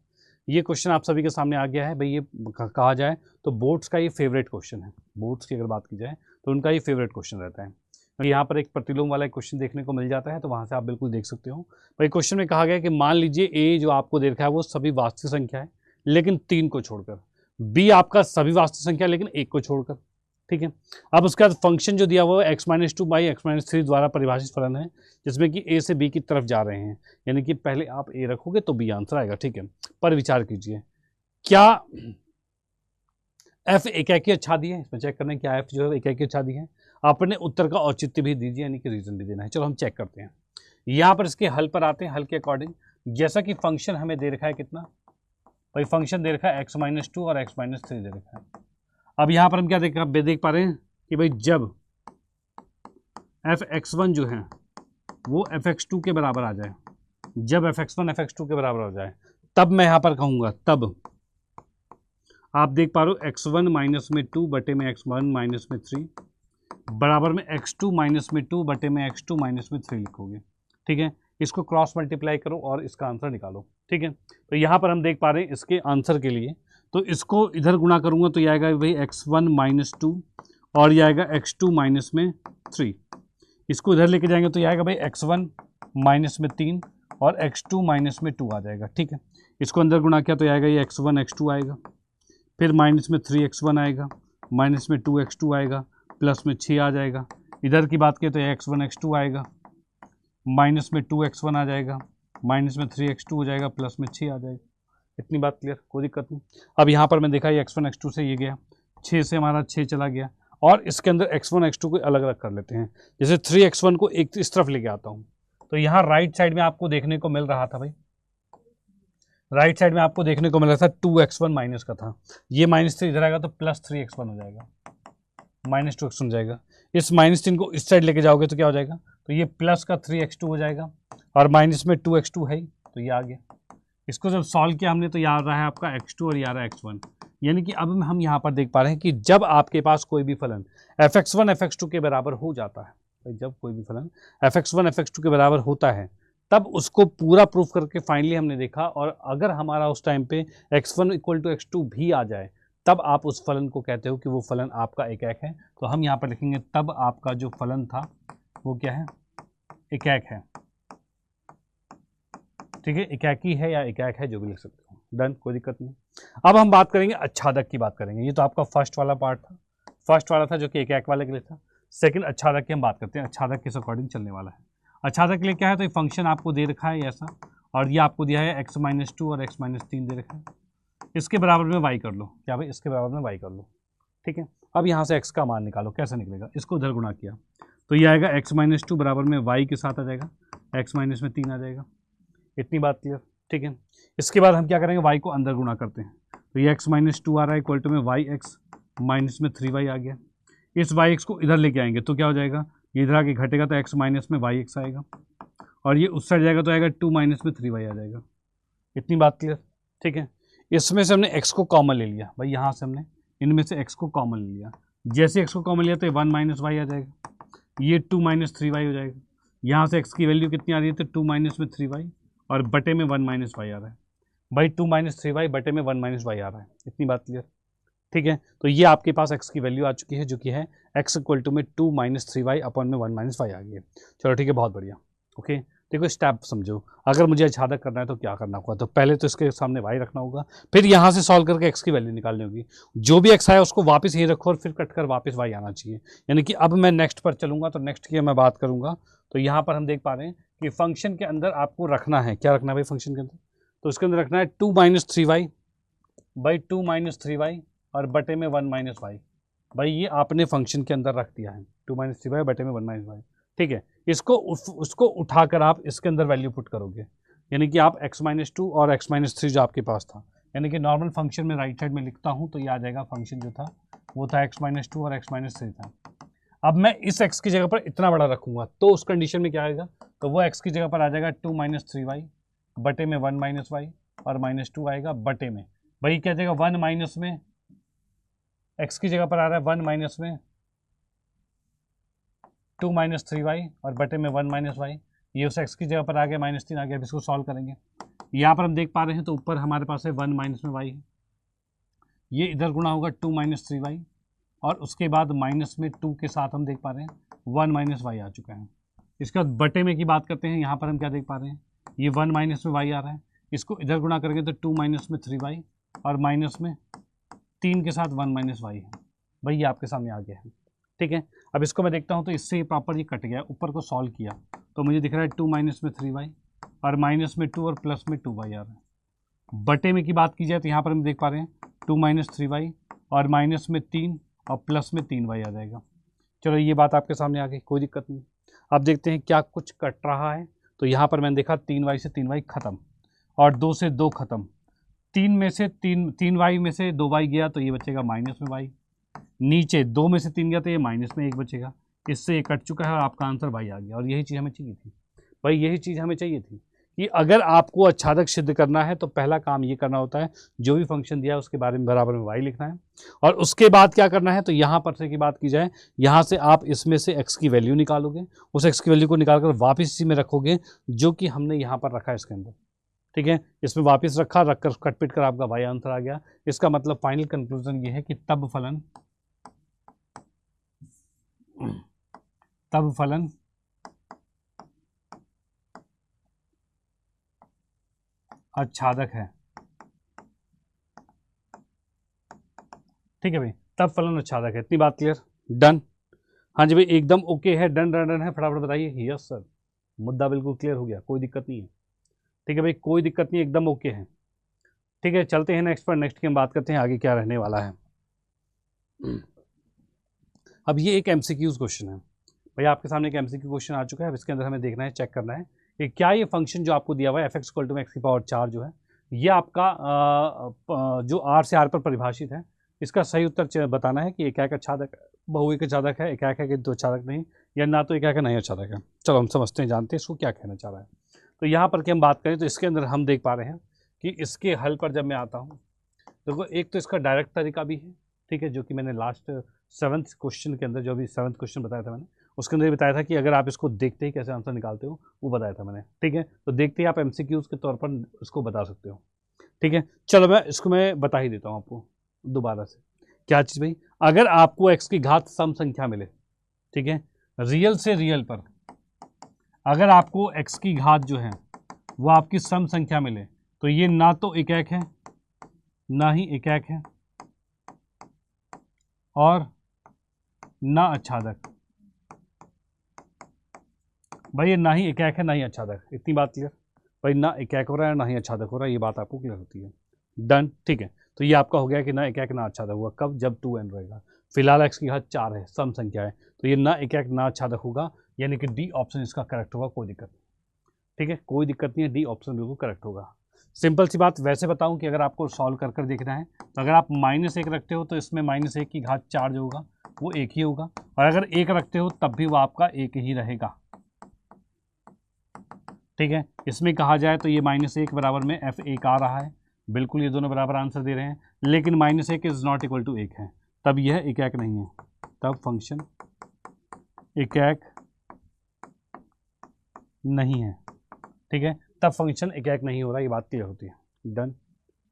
ये क्वेश्चन आप सभी के सामने आ गया है भाई। ये कहा जाए तो बोर्ड्स का ये फेवरेट क्वेश्चन है, बोर्ड्स की अगर बात की जाए तो उनका ये फेवरेट क्वेश्चन रहता है। यहाँ पर एक प्रतिलोम वाला क्वेश्चन देखने को मिल जाता है, तो वहाँ से आप बिल्कुल देख सकते हो भाई। क्वेश्चन में कहा गया कि मान लीजिए ए जो आपको दे रखा है वो सभी वास्तविक संख्या है लेकिन 3 को छोड़कर, बी आपका सभी वास्तविक संख्या लेकिन 1 को छोड़कर। ठीक है, अब उसके बाद फंक्शन जो दिया हुआ है x-2/x-3 द्वारा परिभाषित फलन है, जिसमें कि ए से बी की तरफ जा रहे हैं, यानी कि पहले आप ए रखोगे तो बी आंसर आएगा। ठीक है, पर विचार कीजिए क्या एफ एकाकी आच्छादी है, इसमें चेक करना है क्या एफ जो है एकाकी आच्छादी है। अपने उत्तर का औचित्य भी दीजिए, यानी कि रीजन भी देना है। चलो हम चेक करते हैं, यहाँ पर इसके हल पर आते हैं। हल के अकॉर्डिंग जैसा कि फंक्शन हमें दे रखा है कितना भाई, फंक्शन दे रखा है x-2 और x-3 दे रखा है। अब यहाँ पर हम क्या देख पा रहे हैं कि भाई जब fx1 जो है वो fx2 के बराबर आ जाए, जब fx1 fx2 के बराबर हो जाए, तब मैं यहाँ पर कहूँगा, तब आप देख पा रहे हो x1 माइनस में 2 बटे में x1 माइनस में 3 बराबर में x2 माइनस में 2 बटे में x2 माइनस में 3 लिखोगे। ठीक है, इसको क्रॉस मल्टीप्लाई करो और इसका आंसर निकालो। ठीक है, तो यहाँ पर हम देख पा रहे हैं इसके आंसर के लिए, तो इसको इधर गुणा करूँगा तो ये आएगा भाई x1 - 2 और ये आएगा x2 - 3। इसको इधर लेके जाएंगे तो ये आएगा भाई x1 - 3 और x2 - 2 आ जाएगा। ठीक है, इसको अंदर गुणा किया तो ये आएगा ये x1 x2 आएगा, फिर -3x1 आएगा, -2x2 आएगा, +6 आ जाएगा। इधर की बात करें तो ये x1 x2 आएगा, -2x1 आ जाएगा, -3x2 हो जाएगा, +6 आ जाएगा। इतनी बात क्लियर, कोई दिक्कत नहीं। अब यहाँ पर मैं देखा ये x1 x2 से ये गया, 6 से हमारा 6 चला गया और इसके अंदर x1 x2 को अलग अलग कर लेते हैं। जैसे 3x1 को एक इस तरफ लेके आता हूँ तो यहाँ राइट साइड में आपको देखने को मिल रहा था भाई, राइट साइड में आपको देखने को मिल रहा था 2x1 माइनस का था, ये -3 इधर आएगा तो +3x1 हो जाएगा, -2x1 हो जाएगा। इस -3 को इस साइड लेके जाओगे तो क्या हो जाएगा, तो ये प्लस का 3x2 हो जाएगा और माइनस में 2x2 है तो ये आ गया। इसको जब सॉल्व किया हमने तो ये आ रहा है आपका x2 और ये आ रहा है x1। यानी कि अब हम यहाँ पर देख पा रहे हैं कि जब आपके पास कोई भी फलन fx1 fx2 के बराबर हो जाता है, जब कोई भी फलन fx1 fx2 के बराबर होता है तब उसको पूरा प्रूफ करके फाइनली हमने देखा, और अगर हमारा उस टाइम पे x1 = x2 भी आ जाए तब आप उस फलन को कहते हो कि वो फलन आपका एकाक है। तो हम यहाँ पर लिखेंगे तब आपका जो फलन था वो क्या है, एकाक है। ठीक है, एकाकी है या एकाक है जो भी लिख सकते हो, डन, कोई दिक्कत नहीं। अब हम बात करेंगे अच्छादक की बात करेंगे। ये तो आपका फर्स्ट वाला पार्ट था, फर्स्ट वाला था जो कि एकाक वाले के लिए था। सेकंड अच्छादक की हम बात करते हैं, अच्छादक किस अकॉर्डिंग चलने वाला है। अच्छादक के लिए क्या है, तो ये फंक्शन आपको दे रखा है ऐसा, और ये आपको दिया है x - 2 और x - 3 दे रखा है, इसके बराबर में y कर लो। क्या भाई, इसके बराबर में y कर लो। ठीक है, अब यहाँ से x का मान निकालो, कैसे निकलेगा, इसको उधर गुणा किया तो ये आएगा x - 2 बराबर में y के साथ आ जाएगा, x - 3 आ जाएगा। इतनी बात क्लियर। ठीक है, इसके बाद हम क्या करेंगे, y को अंदर गुणा करते हैं तो ये x - 2 आ रहा है इक्वल टू में yx -3y आ गया। इस yx को इधर लेके आएंगे तो क्या हो जाएगा, ये इधर आके घटेगा तो x माइनस में yx आएगा, और ये उस साइड जाएगा तो आएगा 2 - 3y आ जाएगा। इतनी बात क्लियर। ठीक है, इसमें से हमने x को कॉमन ले लिया भाई, यहाँ से हमने इनमें से x को कॉमन ले लिया। जैसे x को कॉमन लिया तो 1 - y आ जाएगा, ये 2 - 3y हो जाएगा। यहाँ से x की वैल्यू कितनी आ रही है, तो 2 - 3y और बटे में 1 - y आ रहा है भाई, 2 - 3y बटे में 1 - y आ रहा है। इतनी बात क्लियर। ठीक है, तो ये आपके पास x की वैल्यू आ चुकी है जो कि है x = में 2 - 3y अपॉन में 1 - y आ गई है। चलो ठीक है, बहुत बढ़िया। ओके, देखो स्टेप समझो, अगर मुझे अच्छादक करना है तो क्या करना होगा, तो पहले तो इसके सामने y रखना होगा, फिर यहाँ से सॉल्व करके x की वैल्यू निकालनी होगी। जो भी x आया उसको वापस यहीं रखो और फिर कट कर वापस y आना चाहिए। यानी कि अब मैं नेक्स्ट पर चलूँगा तो नेक्स्ट की मैं बात करूँगा। तो यहाँ पर हम देख पा रहे हैं कि फंक्शन के अंदर आपको रखना है, क्या रखना है भाई फंक्शन के अंदर, तो इसके अंदर रखना है 2 - 3y बाई 2 - 3y और बटे में 1 - y। भाई ये आपने फंक्शन के अंदर रख दिया है, 2 - 3y बटे में 1 - y। ठीक है, उसको उठाकर आप इसके अंदर वैल्यू पुट करोगे, यानी कि आप x - 2 और x - 3 जो आपके पास था, यानी कि नॉर्मल फंक्शन में राइट साइड में लिखता हूँ तो ये आ जाएगा फंक्शन जो था वो था x - 2 और x - 3 था। अब मैं इस x की जगह पर इतना बड़ा रखूँगा तो उस कंडीशन में क्या आएगा, तो वो x की जगह पर आ जाएगा 2 - 3y बटे में 1 - y और -2 आएगा बटे में, भाई क्या जाएगा 1 माइनस में, x की जगह पर आ रहा है 1 माइनस में 2 - 3y और बटे में 1 - y, ये उस x की जगह पर आ गया -3 आ गया। अब इसको सॉल्व करेंगे, यहाँ पर हम देख पा रहे हैं तो ऊपर हमारे पास है 1 माइनस में y है, ये इधर गुणा होगा 2 - 3y और उसके बाद माइनस में 2 के साथ हम देख पा रहे हैं 1 - y आ चुका है। इसके बाद बटे में की बात करते हैं, यहाँ पर हम क्या देख पा रहे हैं, ये 1 माइनस में y आ रहा है, इसको इधर गुणा करेंगे तो 2 - 3y और माइनस में 3 के साथ 1 - y है। भाई ये आपके सामने आ गया है। ठीक है, अब इसको मैं देखता हूँ तो इससे प्रॉपर ये कट गया, ऊपर को सॉल्व किया तो मुझे दिख रहा है 2 - 3y और माइनस में 2 और प्लस में 2y आ रहा है। बटे में की बात की जाए तो यहाँ पर हम देख पा रहे हैं 2 - 3y और माइनस में 3 और प्लस में 3y आ जाएगा। चलो ये बात आपके सामने आ गई, कोई दिक्कत नहीं। अब देखते हैं क्या कुछ कट रहा है, तो यहाँ पर मैंने देखा 3y से 3y खत्म और 2 से 2 खत्म, 3 में से 3y में से 2y गया तो ये बचेगा माइनस में y, नीचे 2 में से 3 गया तो ये माइनस में 1 बचेगा, इससे ये कट चुका है और आपका आंसर y आ गया। और यही चीज़ हमें चाहिए थी भाई, यही चीज़ हमें चाहिए थी कि अगर आपको आच्छादक सिद्ध करना है तो पहला काम ये करना होता है, जो भी फंक्शन दिया है उसके बारे में बराबर में y लिखना है, और उसके बाद क्या करना है, तो यहाँ पर से की बात की जाए, यहाँ से आप इसमें से x की वैल्यू निकालोगे, उस x की वैल्यू को निकाल कर वापस इसी में रखोगे जो कि हमने यहाँ पर रखा है इसके अंदर, ठीक है। इसमें वापस रखकर कट पिट कर आपका y आंसर आ गया। इसका मतलब फाइनल कंक्लूजन ये है कि तब फलन आच्छादक है, ठीक है भाई, तब फलन आच्छादक है। इतनी बात क्लियर, डन। हाँ जी भाई, एकदम ओके है, डन डन डन है, फटाफट बताइए। यस सर, मुद्दा बिल्कुल क्लियर हो गया, कोई दिक्कत नहीं है, ठीक है भाई, कोई दिक्कत नहीं, एकदम ओके है। ठीक है, चलते हैं नेक्स्ट पर। नेक्स्ट की हम बात करते हैं आगे क्या रहने वाला है। अब ये एक एमसीक्यूज क्वेश्चन है भाई, आपके सामने एक एमसीक्यू क्वेश्चन आ चुका है। अब इसके अंदर हमें देखना है, चेक करना है कि क्या ये फंक्शन जो आपको दिया हुआ है fx = x की पावर 4 जो है, ये आपका जो r से r पर परिभाषित है, इसका सही उत्तर बताना है कि एकाक आच्छादक बहुएक आच्छादक है, एकाक है कि दो आच्छादक नहीं, या ना तो एकाक है ना ही आच्छादक है। चलो हम समझते हैं, जानते हैं इसको क्या कहना चाह रहा है। तो यहाँ पर कि हम बात करें तो इसके अंदर हम देख पा रहे हैं कि इसके हल पर जब मैं आता हूँ, देखो एक तो इसका डायरेक्ट तरीका भी है, ठीक है, जो कि मैंने लास्ट 7th क्वेश्चन के अंदर, जो भी 7th क्वेश्चन बताया था मैंने, उसके अंदर बताया था कि अगर आप इसको देखते ही कैसे आंसर निकालते हो, वो बताया था मैंने, ठीक है। तो देखते ही आप एमसीक्यूज के तौर पर इसको बता सकते हो, ठीक है। चलो मैं बता ही देता हूँ आपको दोबारा से। क्या चीज़ भाई, अगर आपको x की घात सम संख्या मिले, ठीक है, रियल से रियल पर, अगर आपको x की घात जो है वो आपकी सम संख्या मिले, तो ये ना तो एकाक है ना ही एकाक है और ना आच्छादक। भाई ये ना ही एकाक है ना ही आच्छादक, इतनी बात क्लियर भाई, ना एकाक हो रहा है ना ही आच्छादक हो रहा है, ये बात आपको क्लियर होती है, डन, ठीक है। तो ये आपका हो गया कि ना एकाक ना आच्छादक होगा, कब, जब 2n रहेगा। फिलहाल x की घात 4 है, सम संख्या है, तो ये ना एकाक ना आच्छादक होगा, यानी कि डी ऑप्शन इसका करेक्ट होगा, कोई दिक्कत नहीं, ठीक है, कोई दिक्कत नहीं है, डी ऑप्शन बिल्कुल करेक्ट होगा। सिंपल सी बात, वैसे बताऊं कि अगर आपको सॉल्व कर देखना है, तो अगर आप -1 रखते हो तो इसमें -1 की घात 4 जो होगा वो 1 ही होगा, और अगर 1 रखते हो तब भी वो आपका 1 ही रहेगा, ठीक है। इसमें कहा जाए तो ये -1 बराबर में f1 आ रहा है, बिल्कुल ये दोनों बराबर आंसर दे रहे हैं, लेकिन -1 इज नॉट इक्वल टू 1 है, तब यह एकाक नहीं है, तब फंक्शन एकाक नहीं है, ठीक है, तब फंक्शन एकाक नहीं हो रहा, ये बात क्लियर होती है, डन,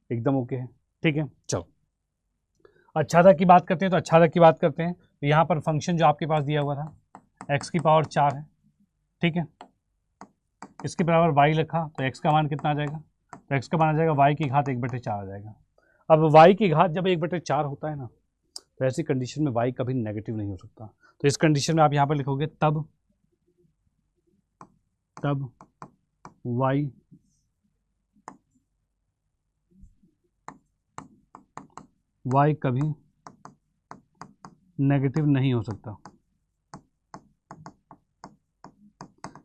एकदम ओके है, ठीक है। चलो आच्छादक की बात करते हैं, तो आच्छादक की बात करते हैं, तो यहाँ पर फंक्शन जो आपके पास दिया हुआ था x की पावर 4 है, ठीक है, इसके बराबर y लिखा, तो x का मान कितना आ जाएगा, तो x का मान आ जाएगा y की घात 1/4 आ जाएगा। अब y की घात जब 1/4 होता है ना, तो ऐसी कंडीशन में y कभी नेगेटिव नहीं हो सकता, तो इस कंडीशन में आप यहाँ पर लिखोगे तब y कभी नेगेटिव नहीं हो सकता,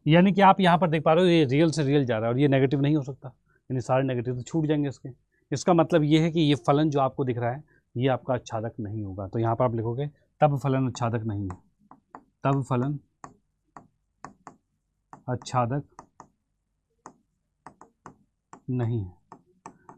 यानी कि आप यहाँ पर देख पा रहे हो ये रियल से रियल जा रहा है और ये नेगेटिव नहीं हो सकता, यानी सारे नेगेटिव तो छूट जाएंगे इसके। इसका मतलब ये है कि ये फलन जो आपको दिख रहा है ये आपका आच्छादक नहीं होगा, तो यहाँ पर आप लिखोगे तब फलन आच्छादक नहीं है, तब फलन आच्छादक नहीं है।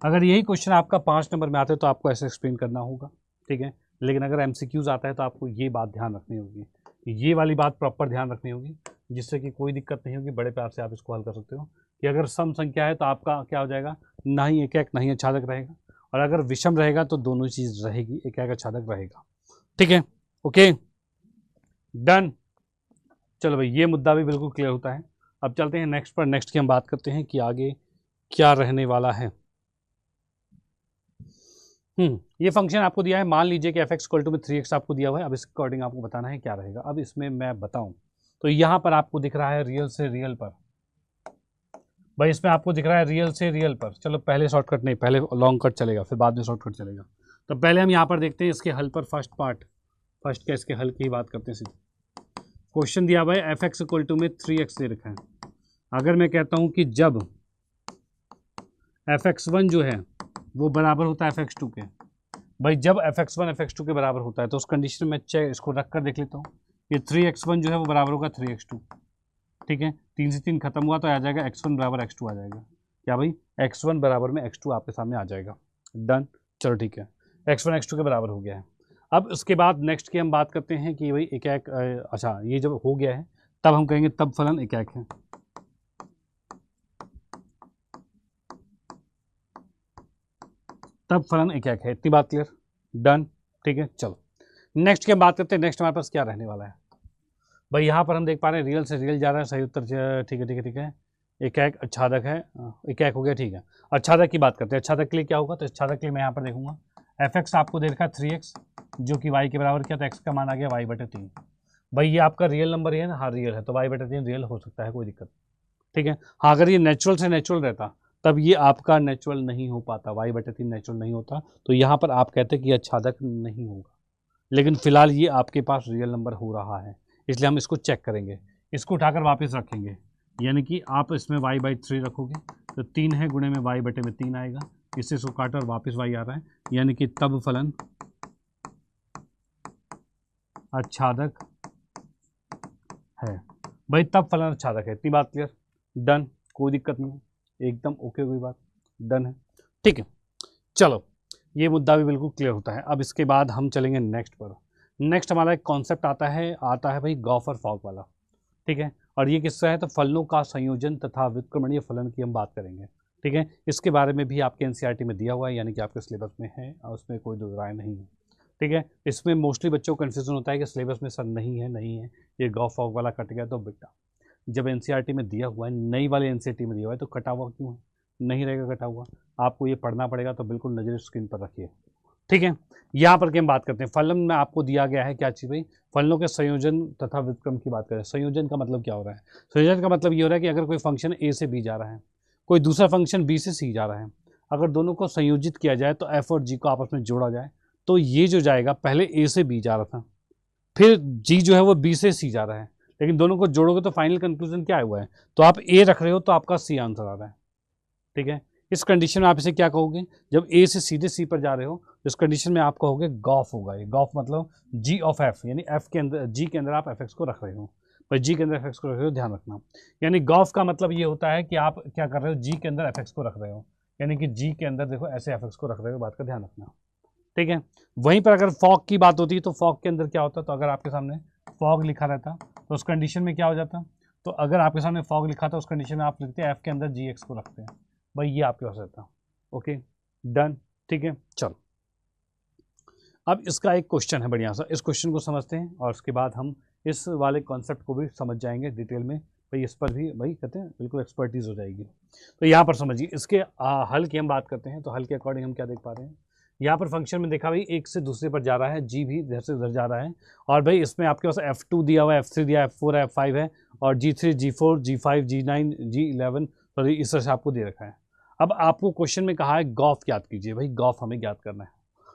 अगर यही क्वेश्चन आपका 5 नंबर में आता है तो आपको ऐसे एक्सप्लेन करना होगा, ठीक है, लेकिन अगर एमसीक्यूज आता है तो आपको ये बात ध्यान रखनी होगी, ये वाली बात प्रॉपर ध्यान रखनी होगी, जिससे कि कोई दिक्कत नहीं होगी, बड़े प्यार से आप इसको हल कर सकते हो कि अगर सम संख्या है तो आपका क्या हो जाएगा, ना ही एकाक ना ही आच्छादक रहेगा, और अगर विषम रहेगा तो दोनों चीज़ रहेगी, एकाक आच्छादक रहेगा, ठीक है, ओके, डन। चलो भाई ये मुद्दा भी बिल्कुल क्लियर होता है। अब चलते हैं नेक्स्ट पर। नेक्स्ट की हम बात करते हैं कि आगे क्या रहने वाला है। ये फंक्शन आपको दिया है, मान लीजिए कि fx = 3x आपको दिया हुआ है, अब इसके अकॉर्डिंग आपको बताना है क्या रहेगा। अब इसमें मैं बताऊं तो यहाँ पर आपको दिख रहा है रियल से रियल पर, भाई इसमें आपको दिख रहा है रियल से रियल पर, चलो पहले शॉर्टकट नहीं, पहले लॉन्ग कट चलेगा फिर बाद में शॉर्टकट चलेगा। तो पहले हम यहाँ पर देखते हैं इसके हल पर, फर्स्ट का इसके हल की बात करते हैं सीधे। क्वेश्चन दिया हुआ है fx = 3x दे रखा है। अगर मैं कहता हूँ कि जब fx1 जो है वो बराबर होता है fx2 के, भाई जब fx1 fx2 के बराबर होता है तो उस कंडीशन में चेक इसको रख कर देख लेता हूँ, ये 3x1 जो है वो बराबर होगा 3x2, ठीक है, 3 से 3 खत्म हुआ तो आ जाएगा x1 बराबर x2 आ जाएगा। क्या भाई, x1 बराबर में x2 आपके सामने आ जाएगा। डन, चलो ठीक है, x1 x2 के बराबर हो गया है। अब उसके बाद नेक्स्ट की हम बात करते हैं कि भाई एकाएक, अच्छा ये जब हो गया है तब हम कहेंगे तब फलन एकाएक है। तब फलन एकाएक है, इतनी बात क्लियर। डन, ठीक है, चलो नेक्स्ट की हम बात करते हैं। नेक्स्ट हमारे पास क्या रहने वाला है भाई, यहाँ पर हम देख पा रहे हैं रियल से रियल जा रहा है, सही उत्तर ठीक है ठीक है ठीक है, एकाएक अच्छादक है, एकाएक हो गया, ठीक है। अच्छादक की बात करते हैं, अच्छादक के लिए क्या होगा, तो अच्छादक के लिए मैं यहाँ पर देखूंगा fx आपको दे रखा है 3x जो कि y के बराबर क्या, तो x का मान आ गया y/3। भाई ये आपका रियल नंबर है ना, हाँ रियल है, तो y/3 रियल हो सकता है, कोई दिक्कत, ठीक है। हाँ अगर ये नेचुरल से नेचुरल रहता तब ये आपका नेचुरल नहीं हो पाता, y/3 नेचुरल नहीं होता, तो यहाँ पर आप कहते हैं कि अच्छादक नहीं होगा, लेकिन फिलहाल ये आपके पास रियल नंबर हो रहा है, इसलिए हम इसको चेक करेंगे, इसको उठाकर वापस रखेंगे, यानी कि आप इसमें y/3 रखोगे तो 3 है गुणे में y/3 आएगा, इससे इसको काटा और वापस y आ रहा है, यानी कि तब फलन अच्छादक है। भाई तब फलन अच्छादक है, इतनी बात क्लियर। डन, कोई दिक्कत नहीं है, एकदम ओके, कोई बात, डन है, ठीक है। चलो ये मुद्दा भी बिल्कुल क्लियर होता है। अब इसके बाद हम चलेंगे नेक्स्ट पर। नेक्स्ट हमारा एक कॉन्सेप्ट आता है भाई गॉस और फॉग वाला, ठीक है। और ये किसका है, तो फलनों का संयोजन तथा व्युत्क्रमणीय फलन की हम बात करेंगे, ठीक है। इसके बारे में भी आपके एनसीईआरटी में दिया हुआ है, यानी कि आपके सिलेबस में है और उसमें कोई दो राय नहीं है, ठीक है। इसमें मोस्टली बच्चों को कन्फ्यूजन होता है कि सिलेबस में सर नहीं है, ये गॉस फॉग वाला कट गया, तो बेटा जब एनसीईआरटी में दिया हुआ है, नई वाले एनसीईआरटी में दिया हुआ है, तो कटा हुआ क्यों है, नहीं रहेगा कटा हुआ, आपको ये पढ़ना पड़ेगा, तो बिल्कुल नजर स्क्रीन पर रखिए, ठीक है। यहाँ पर हम बात करते हैं फलन में आपको दिया गया है क्या चीज़ भाई, फलनों के संयोजन तथा व्युत्क्रम की बात करें। संयोजन का मतलब क्या हो रहा है, संयोजन का मतलब ये हो रहा है कि अगर कोई फंक्शन ए से बी जा रहा है, कोई दूसरा फंक्शन बी से सी जा रहा है, अगर दोनों को संयोजित किया जाए तो एफ और जी को आपस में जोड़ा जाए, तो ये जो जाएगा, पहले ए से बी जा रहा था, फिर जी जो है वो बी से सी जा रहा है, लेकिन दोनों को जोड़ोगे तो फाइनल कंक्लूजन क्या हुआ है, तो आप ए रख रहे हो तो आपका सी आंसर आ रहा है, ठीक है। इस कंडीशन में आप इसे क्या कहोगे, जब ए से सीधे सी पर जा रहे हो, इस कंडीशन में आप कहोगे गॉफ होगा। ये गॉफ मतलब जी ऑफ एफ, यानी एफ के अंदर, जी के अंदर आप एफ एक्स को रख रहे हो, पर जी के अंदर एफ एक्स को रख रहे हो, ध्यान रखना। यानी गॉफ का मतलब ये होता है कि आप क्या कर रहे हो, जी के अंदर एफ एक्स को रख रहे हो, यानी कि जी के अंदर देखो ऐसे एफ एक्स को रख रहे हो, बात का ध्यान रखना, ठीक है। वहीं पर अगर फॉग की बात होती है तो फॉग के अंदर क्या होता है, तो अगर आपके सामने फॉग लिखा रहता तो उस कंडीशन में क्या हो जाता, तो अगर आपके सामने फॉग लिखा था उस कंडीशन में आप लिखते हैं एफ के अंदर जी एक्स को रखते हैं, भाई ये आपके पास रहता, ओके डन, ठीक है। चलो अब इसका एक क्वेश्चन है बढ़िया सा, इस क्वेश्चन को समझते हैं और उसके बाद हम इस वाले कॉन्सेप्ट को भी समझ जाएंगे डिटेल में, भाई इस पर भी भाई कहते हैं बिल्कुल एक्सपर्टीज हो जाएगी। तो यहाँ पर समझिए इसके हल की हम बात करते हैं, तो हल के अकॉर्डिंग हम क्या देख पा रहे हैं, यहाँ पर फंक्शन में देखा भाई एक से दूसरे पर जा रहा है, जी भी इधर से उधर जा रहा है, और भाई इसमें आपके पास F2 दिया हुआ है, F3 दिया है, F4 है, F5 है, और G3 G4 G5 G9 G11 sorry इस तरह से आपको दे रखा है। अब आपको क्वेश्चन में कहा है गॉफ ज्ञात कीजिए, भाई गॉफ हमें ज्ञात करना है,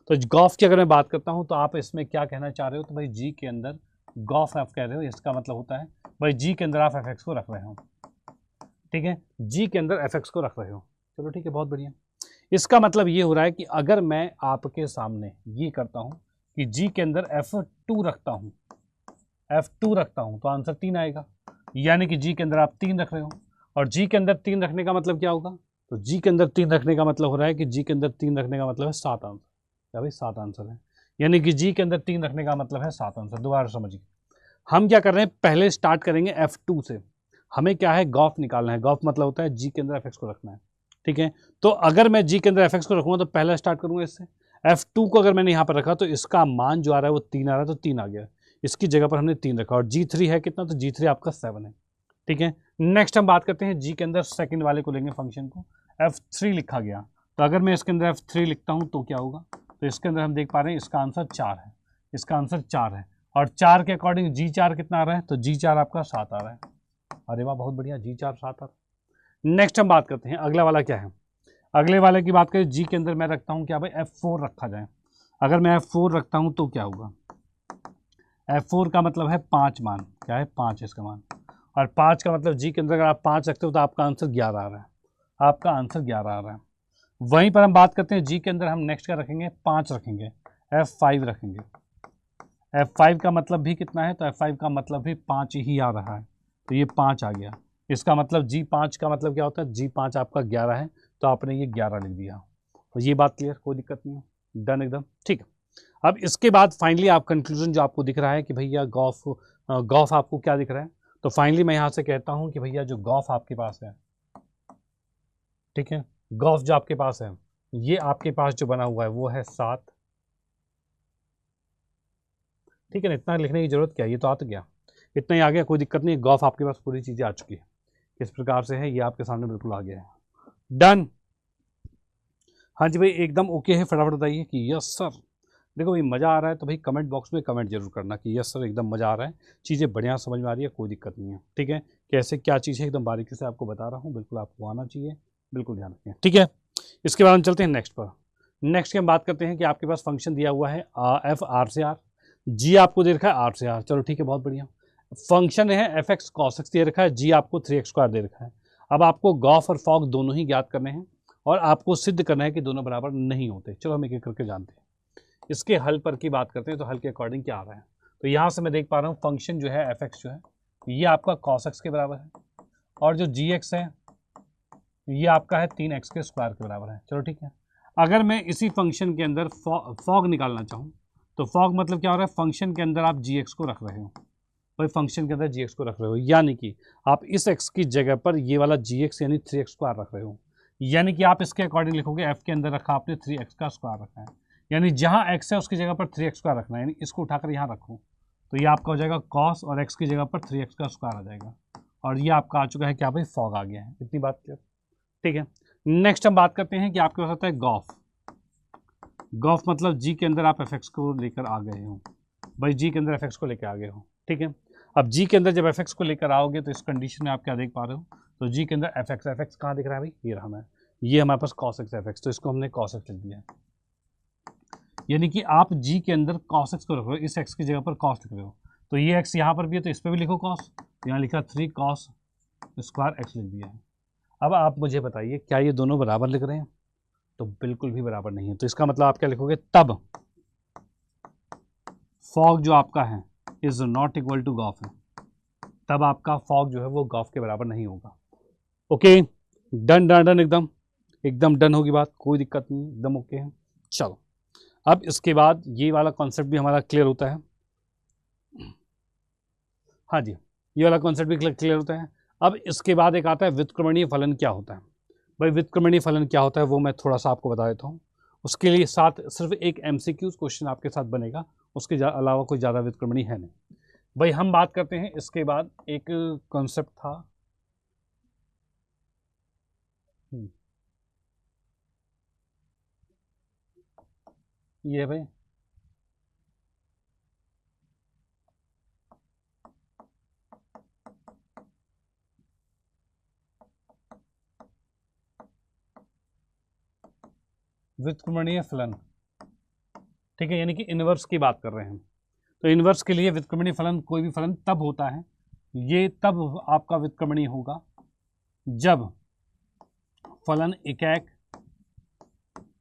तो गॉफ की अगर मैं बात करता हूँ तो आप इसमें क्या कहना चाह रहे हो, तो भाई जी के अंदर गॉफ एफ कह रहे हो, इसका मतलब होता है भाई जी के अंदर आप एफ एक्स को रख रहे हो, ठीक है, जी के अंदर एफ एक्स को रख रहे हो, चलो ठीक है, बहुत बढ़िया। इसका मतलब ये हो रहा है कि अगर मैं आपके सामने ये करता हूँ कि जी के अंदर F2 रखता हूँ, F2 रखता हूँ, तो आंसर 3 आएगा, यानी कि जी के अंदर आप 3 रख रहे हो, और जी के अंदर 3 रखने का मतलब क्या होगा, तो जी के अंदर 3 रखने का मतलब हो रहा है कि जी के अंदर 3 रखने का मतलब है 7 आंसर, क्या भाई 7 आंसर है, यानी कि जी के अंदर 3 रखने का मतलब है 7 आंसर। दोबारा समझिए, हम क्या कर रहे हैं, पहले स्टार्ट करेंगे F2 से, हमें क्या है गॉफ निकालना है, गॉफ मतलब होता है जी के अंदर एफ एक्स को रखना है, ठीक है। तो अगर मैं जी के अंदर एफ एक्स को रखूँगा तो पहला स्टार्ट करूँगा इससे, F2 को अगर मैंने यहाँ पर रखा तो इसका मान जो आ रहा है वो 3 आ रहा है, तो 3 आ गया, इसकी जगह पर हमने 3 रखा, और G3 है कितना, तो G3 आपका 7 है, ठीक है। नेक्स्ट हम बात करते हैं जी के अंदर सेकंड वाले को लेंगे फंक्शन को, F3 लिखा गया, तो अगर मैं इसके अंदर F3 लिखता हूँ तो क्या होगा, तो इसके अंदर हम देख पा रहे हैं इसका आंसर 4 है, इसका आंसर 4 है, और 4 के अकॉर्डिंग G4 कितना आ रहा है, तो G4 आपका 7 आ रहा है, अरे वाह बहुत बढ़िया, G4 7 आ रहा है। नेक्स्ट हम बात करते हैं अगला वाला क्या है, अगले वाले की बात करें, जी के अंदर मैं रखता हूँ क्या भाई, F4 रखा जाए, अगर मैं F4 रखता हूँ तो क्या होगा, F4 का मतलब है 5 मान, क्या है 5 इसका मान, और 5 का मतलब जी के अंदर अगर आप 5 रखते हो तो आपका आंसर 11 आ रहा है, आपका आंसर 11 आ रहा है। वहीं पर हम बात करते हैं जी के अंदर हम नेक्स्ट क्या रखेंगे, 5 रखेंगे, F5 रखेंगे, F5 का मतलब भी कितना है, तो F5 का मतलब भी 5 ही आ रहा है, तो ये 5 आ गया। इसका मतलब G5 का मतलब क्या होता है, G5 आपका 11 है, तो आपने ये 11 लिख दिया। तो ये बात क्लियर, कोई दिक्कत नहीं है, डन एकदम ठीक है। अब इसके बाद फाइनली आप कंक्लूजन जो आपको दिख रहा है कि भैया गॉफ आपको क्या दिख रहा है, तो फाइनली मैं यहाँ से कहता हूँ कि भैया जो गॉफ आपके पास है, ठीक है, गॉफ जो आपके पास है, ये आपके पास जो बना हुआ है वो है 7, ठीक है ना। इतना लिखने की जरूरत क्या है, ये तो आ तो गया, इतना ही आ गया, कोई दिक्कत नहीं। गॉफ आपके पास पूरी चीज़ें आ चुकी है, किस प्रकार से है ये आपके सामने बिल्कुल आ गया है, डन। हाँ जी भाई एकदम ओके है, फटाफट बताइए कि यस सर। देखो भाई मज़ा आ रहा है तो भाई कमेंट बॉक्स में कमेंट जरूर करना कि यस सर एकदम मज़ा आ रहा है, चीज़ें बढ़िया समझ में आ रही है, कोई दिक्कत नहीं है, ठीक है। कैसे क्या चीज़ है एकदम बारीकी से आपको बता रहा हूँ, बिल्कुल आपको आना चाहिए, बिल्कुल ध्यान रखें, ठीक है। इसके बाद हम चलते हैं नेक्स्ट पर। नेक्स्ट की हम बात करते हैं कि आपके पास फंक्शन दिया हुआ है एफ आर से आर, जी आपको दे रखा है आर से आर, चलो ठीक है बहुत बढ़िया। फंक्शन है एफ एक्स कॉस एक्स दे रखा है, जी आपको 3x² दे रखा है। अब आपको गॉफ और फॉग दोनों ही ज्ञात करने हैं और आपको सिद्ध करना है कि दोनों बराबर नहीं होते। चलो हम एक एक करके जानते हैं। इसके हल पर की बात करते हैं तो हल के अकॉर्डिंग क्या आ रहा है, तो यहाँ से मैं देख पा रहा हूँ फंक्शन जो है एफ एक्स जो है ये आपका कॉस एक्स के बराबर है, और जो जी एक्स है ये आपका है 3x² के बराबर है। चलो ठीक है। अगर मैं इसी फंक्शन के अंदर फॉग निकालना चाहूँ तो फॉग मतलब क्या हो रहा है, फंक्शन के अंदर आप जी एक्स को रख रहे हो, भाई फंक्शन के अंदर जी एक्स को रख रहे हो, यानी कि आप इस x की जगह पर ये वाला जी एक्स यानी 3x² रख रहे हो, यानी कि आप इसके अकॉर्डिंग लिखोगे f के अंदर रखा आपने 3x² रखा है, यानी जहाँ x है उसकी जगह पर 3x² रखना है, यानी इसको उठाकर यहाँ रखो तो ये आपका हो जाएगा cos और x की जगह पर 3x² आ जाएगा, और ये आपका आ चुका है क्या भाई, फॉग आ गया है। इतनी बात क्लियर, ठीक है। नेक्स्ट हम बात करते हैं कि आपके पास आता है गॉफ। गॉफ मतलब जी के अंदर आप एफ एक्स को लेकर आ गए हो, भाई जी के अंदर एफ एक्स को लेकर आ गए हो, ठीक है। अब जी के अंदर जब एफ एक्स को लेकर आओगे तो इस कंडीशन में आप क्या देख पा रहे हो, तो जी के अंदर एफ एक्स कहाँ दिख रहा है भाई, ये रहा, मैं ये हमारे पास कॉस एक्स एफ एक्स, तो इसको हमने कॉस एक्स लिख दिया है, यानी कि आप जी के अंदर कॉस एक्स को रख रहे हो, इस एक्स की जगह पर कॉस लिख रहे हो, तो ये एक्स यहाँ पर भी है तो इस पर भी लिखो कॉस, यहाँ लिखा 3 cos² एक्स लिख दिया है। अब आप मुझे बताइए क्या ये दोनों बराबर लिख रहे हैं, तो बिल्कुल भी बराबर नहीं है, तो इसका मतलब आप क्या लिखोगे, तब फॉग जो आपका है is not equal to gof है, तब आपका फॉग जो है वो गॉफ के बराबर नहीं होगा। ओके डन डन डन, एकदम एकदम डन होगी बात, कोई दिक्कत नहीं, एकदम ओके है। चलो अब इसके बाद ये वाला कॉन्सेप्ट भी हमारा क्लियर होता है, हाँ जी ये वाला कॉन्सेप्ट भी क्लियर होता है। अब इसके बाद एक आता है व्युत्क्रमणीय फलन क्या होता है। भाई व्युत्क्रमणीय फलन क्या होता है वो मैं थोड़ा सा आपको बता देता हूँ, उसके लिए साथ सिर्फ एक MCQ क्वेश्चन आपके साथ बनेगा, उसके अलावा कोई ज़्यादा व्युत्क्रमणीय है नहीं। भाई हम बात करते हैं इसके बाद एक कॉन्सेप्ट था, ये है भाई व्युत्क्रमणीय फलन, ठीक है, यानी कि इनवर्स की बात कर रहे हैं। तो इनवर्स के लिए व्युत्क्रमणीय फलन कोई भी फलन तब होता है, ये तब आपका व्युत्क्रमणीय होगा जब फलन एकाक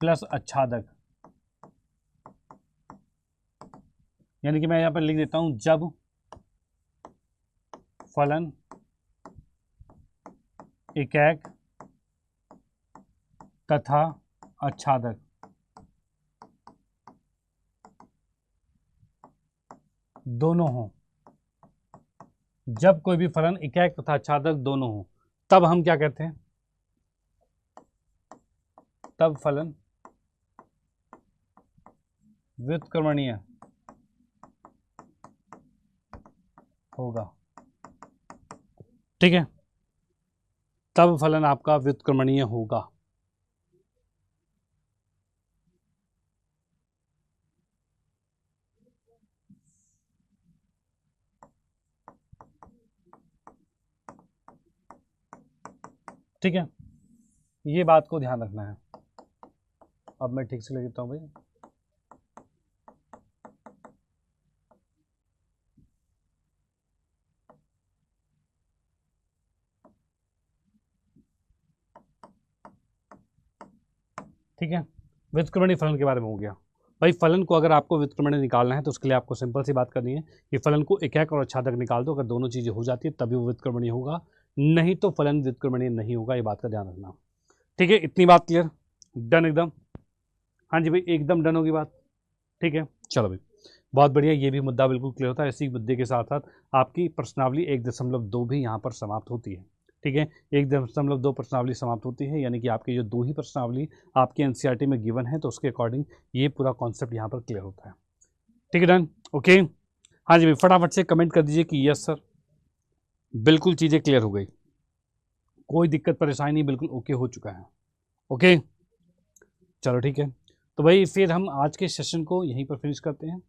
प्लस आच्छादक, यानी कि मैं यहाँ पर लिख देता हूँ जब फलन एकाक तथा आच्छादक दोनों हों, जब कोई भी फलन एकाक तथा आच्छादक दोनों हों तब हम क्या कहते हैं, तब फलन व्युत्क्रमणीय होगा, ठीक है, तब फलन आपका व्युत्क्रमणीय होगा। ठीक है, ये बात को ध्यान रखना है। अब मैं ठीक से लिख देता हूँ भाई, ठीक है, व्युत्क्रमणीय फलन के बारे में हो गया। भाई फलन को अगर आपको व्युत्क्रमणीय निकालना है तो उसके लिए आपको सिंपल सी बात करनी है कि फलन को एकाक और आच्छादक निकाल दो। अगर दोनों चीज़ें हो जाती है तभी वो व्युत्क्रमणीय होगा, नहीं तो फलन व्युत्क्रमणीय नहीं होगा। ये बात का ध्यान रखना। ठीक है, इतनी बात क्लियर? डन एकदम? हाँ जी भाई, एकदम डन होगी बात। ठीक है, चलो भाई, बहुत बढ़िया। ये भी मुद्दा बिल्कुल क्लियर होता है। इसी मुद्दे के साथ साथ आपकी प्रश्नावली 1.2 भी यहाँ पर समाप्त होती है। ठीक है, 1.2 प्रश्नावली समाप्त होती है, यानी कि आपकी जो 2 ही प्रश्नावली आपके एनसीईआरटी में गिवन है, तो उसके अकॉर्डिंग ये पूरा कॉन्सेप्ट यहाँ पर क्लियर होता है। ठीक है, डन? ओके, हाँ जी भाई, फटाफट से कमेंट कर दीजिए कि यस सर, बिल्कुल चीज़ें क्लियर हो गई, कोई दिक्कत परेशानी नहीं, बिल्कुल ओके हो चुका है। ओके, चलो ठीक है। तो भाई फिर हम आज के सेशन को यहीं पर फिनिश करते हैं।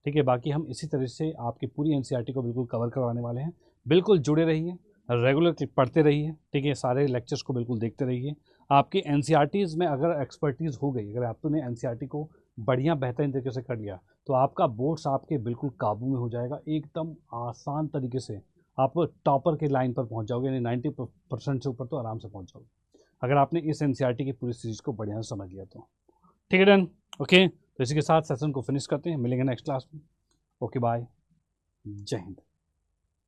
ठीक है, बाकी हम इसी तरह से आपकी पूरी एनसीईआरटी को बिल्कुल कवर करवाने वाले हैं। बिल्कुल जुड़े रहिए, रेगुलर पढ़ते रहिए। ठीक है, सारे लेक्चर्स को बिल्कुल देखते रहिए। आपकी एनसीईआरटीज़ में अगर एक्सपर्टीज़ हो गई, अगर आपने एनसीईआरटी को बढ़िया बेहतरीन तरीके से कर लिया, तो आपका बोर्ड्स आपके बिल्कुल काबू में हो जाएगा। एकदम आसान तरीके से आप टॉपर के लाइन पर पहुँच जाओगे, यानी 90% से ऊपर तो आराम से पहुँच जाओगे, अगर आपने इस एनसीईआरटी की पूरी सीरीज़ को बढ़िया से समझ लिया तो। ठीक है, डन? ओके, तो इसी के साथ सेशन को फिनिश करते हैं। मिलेंगे नेक्स्ट क्लास में। ओके, बाय, जय हिंद।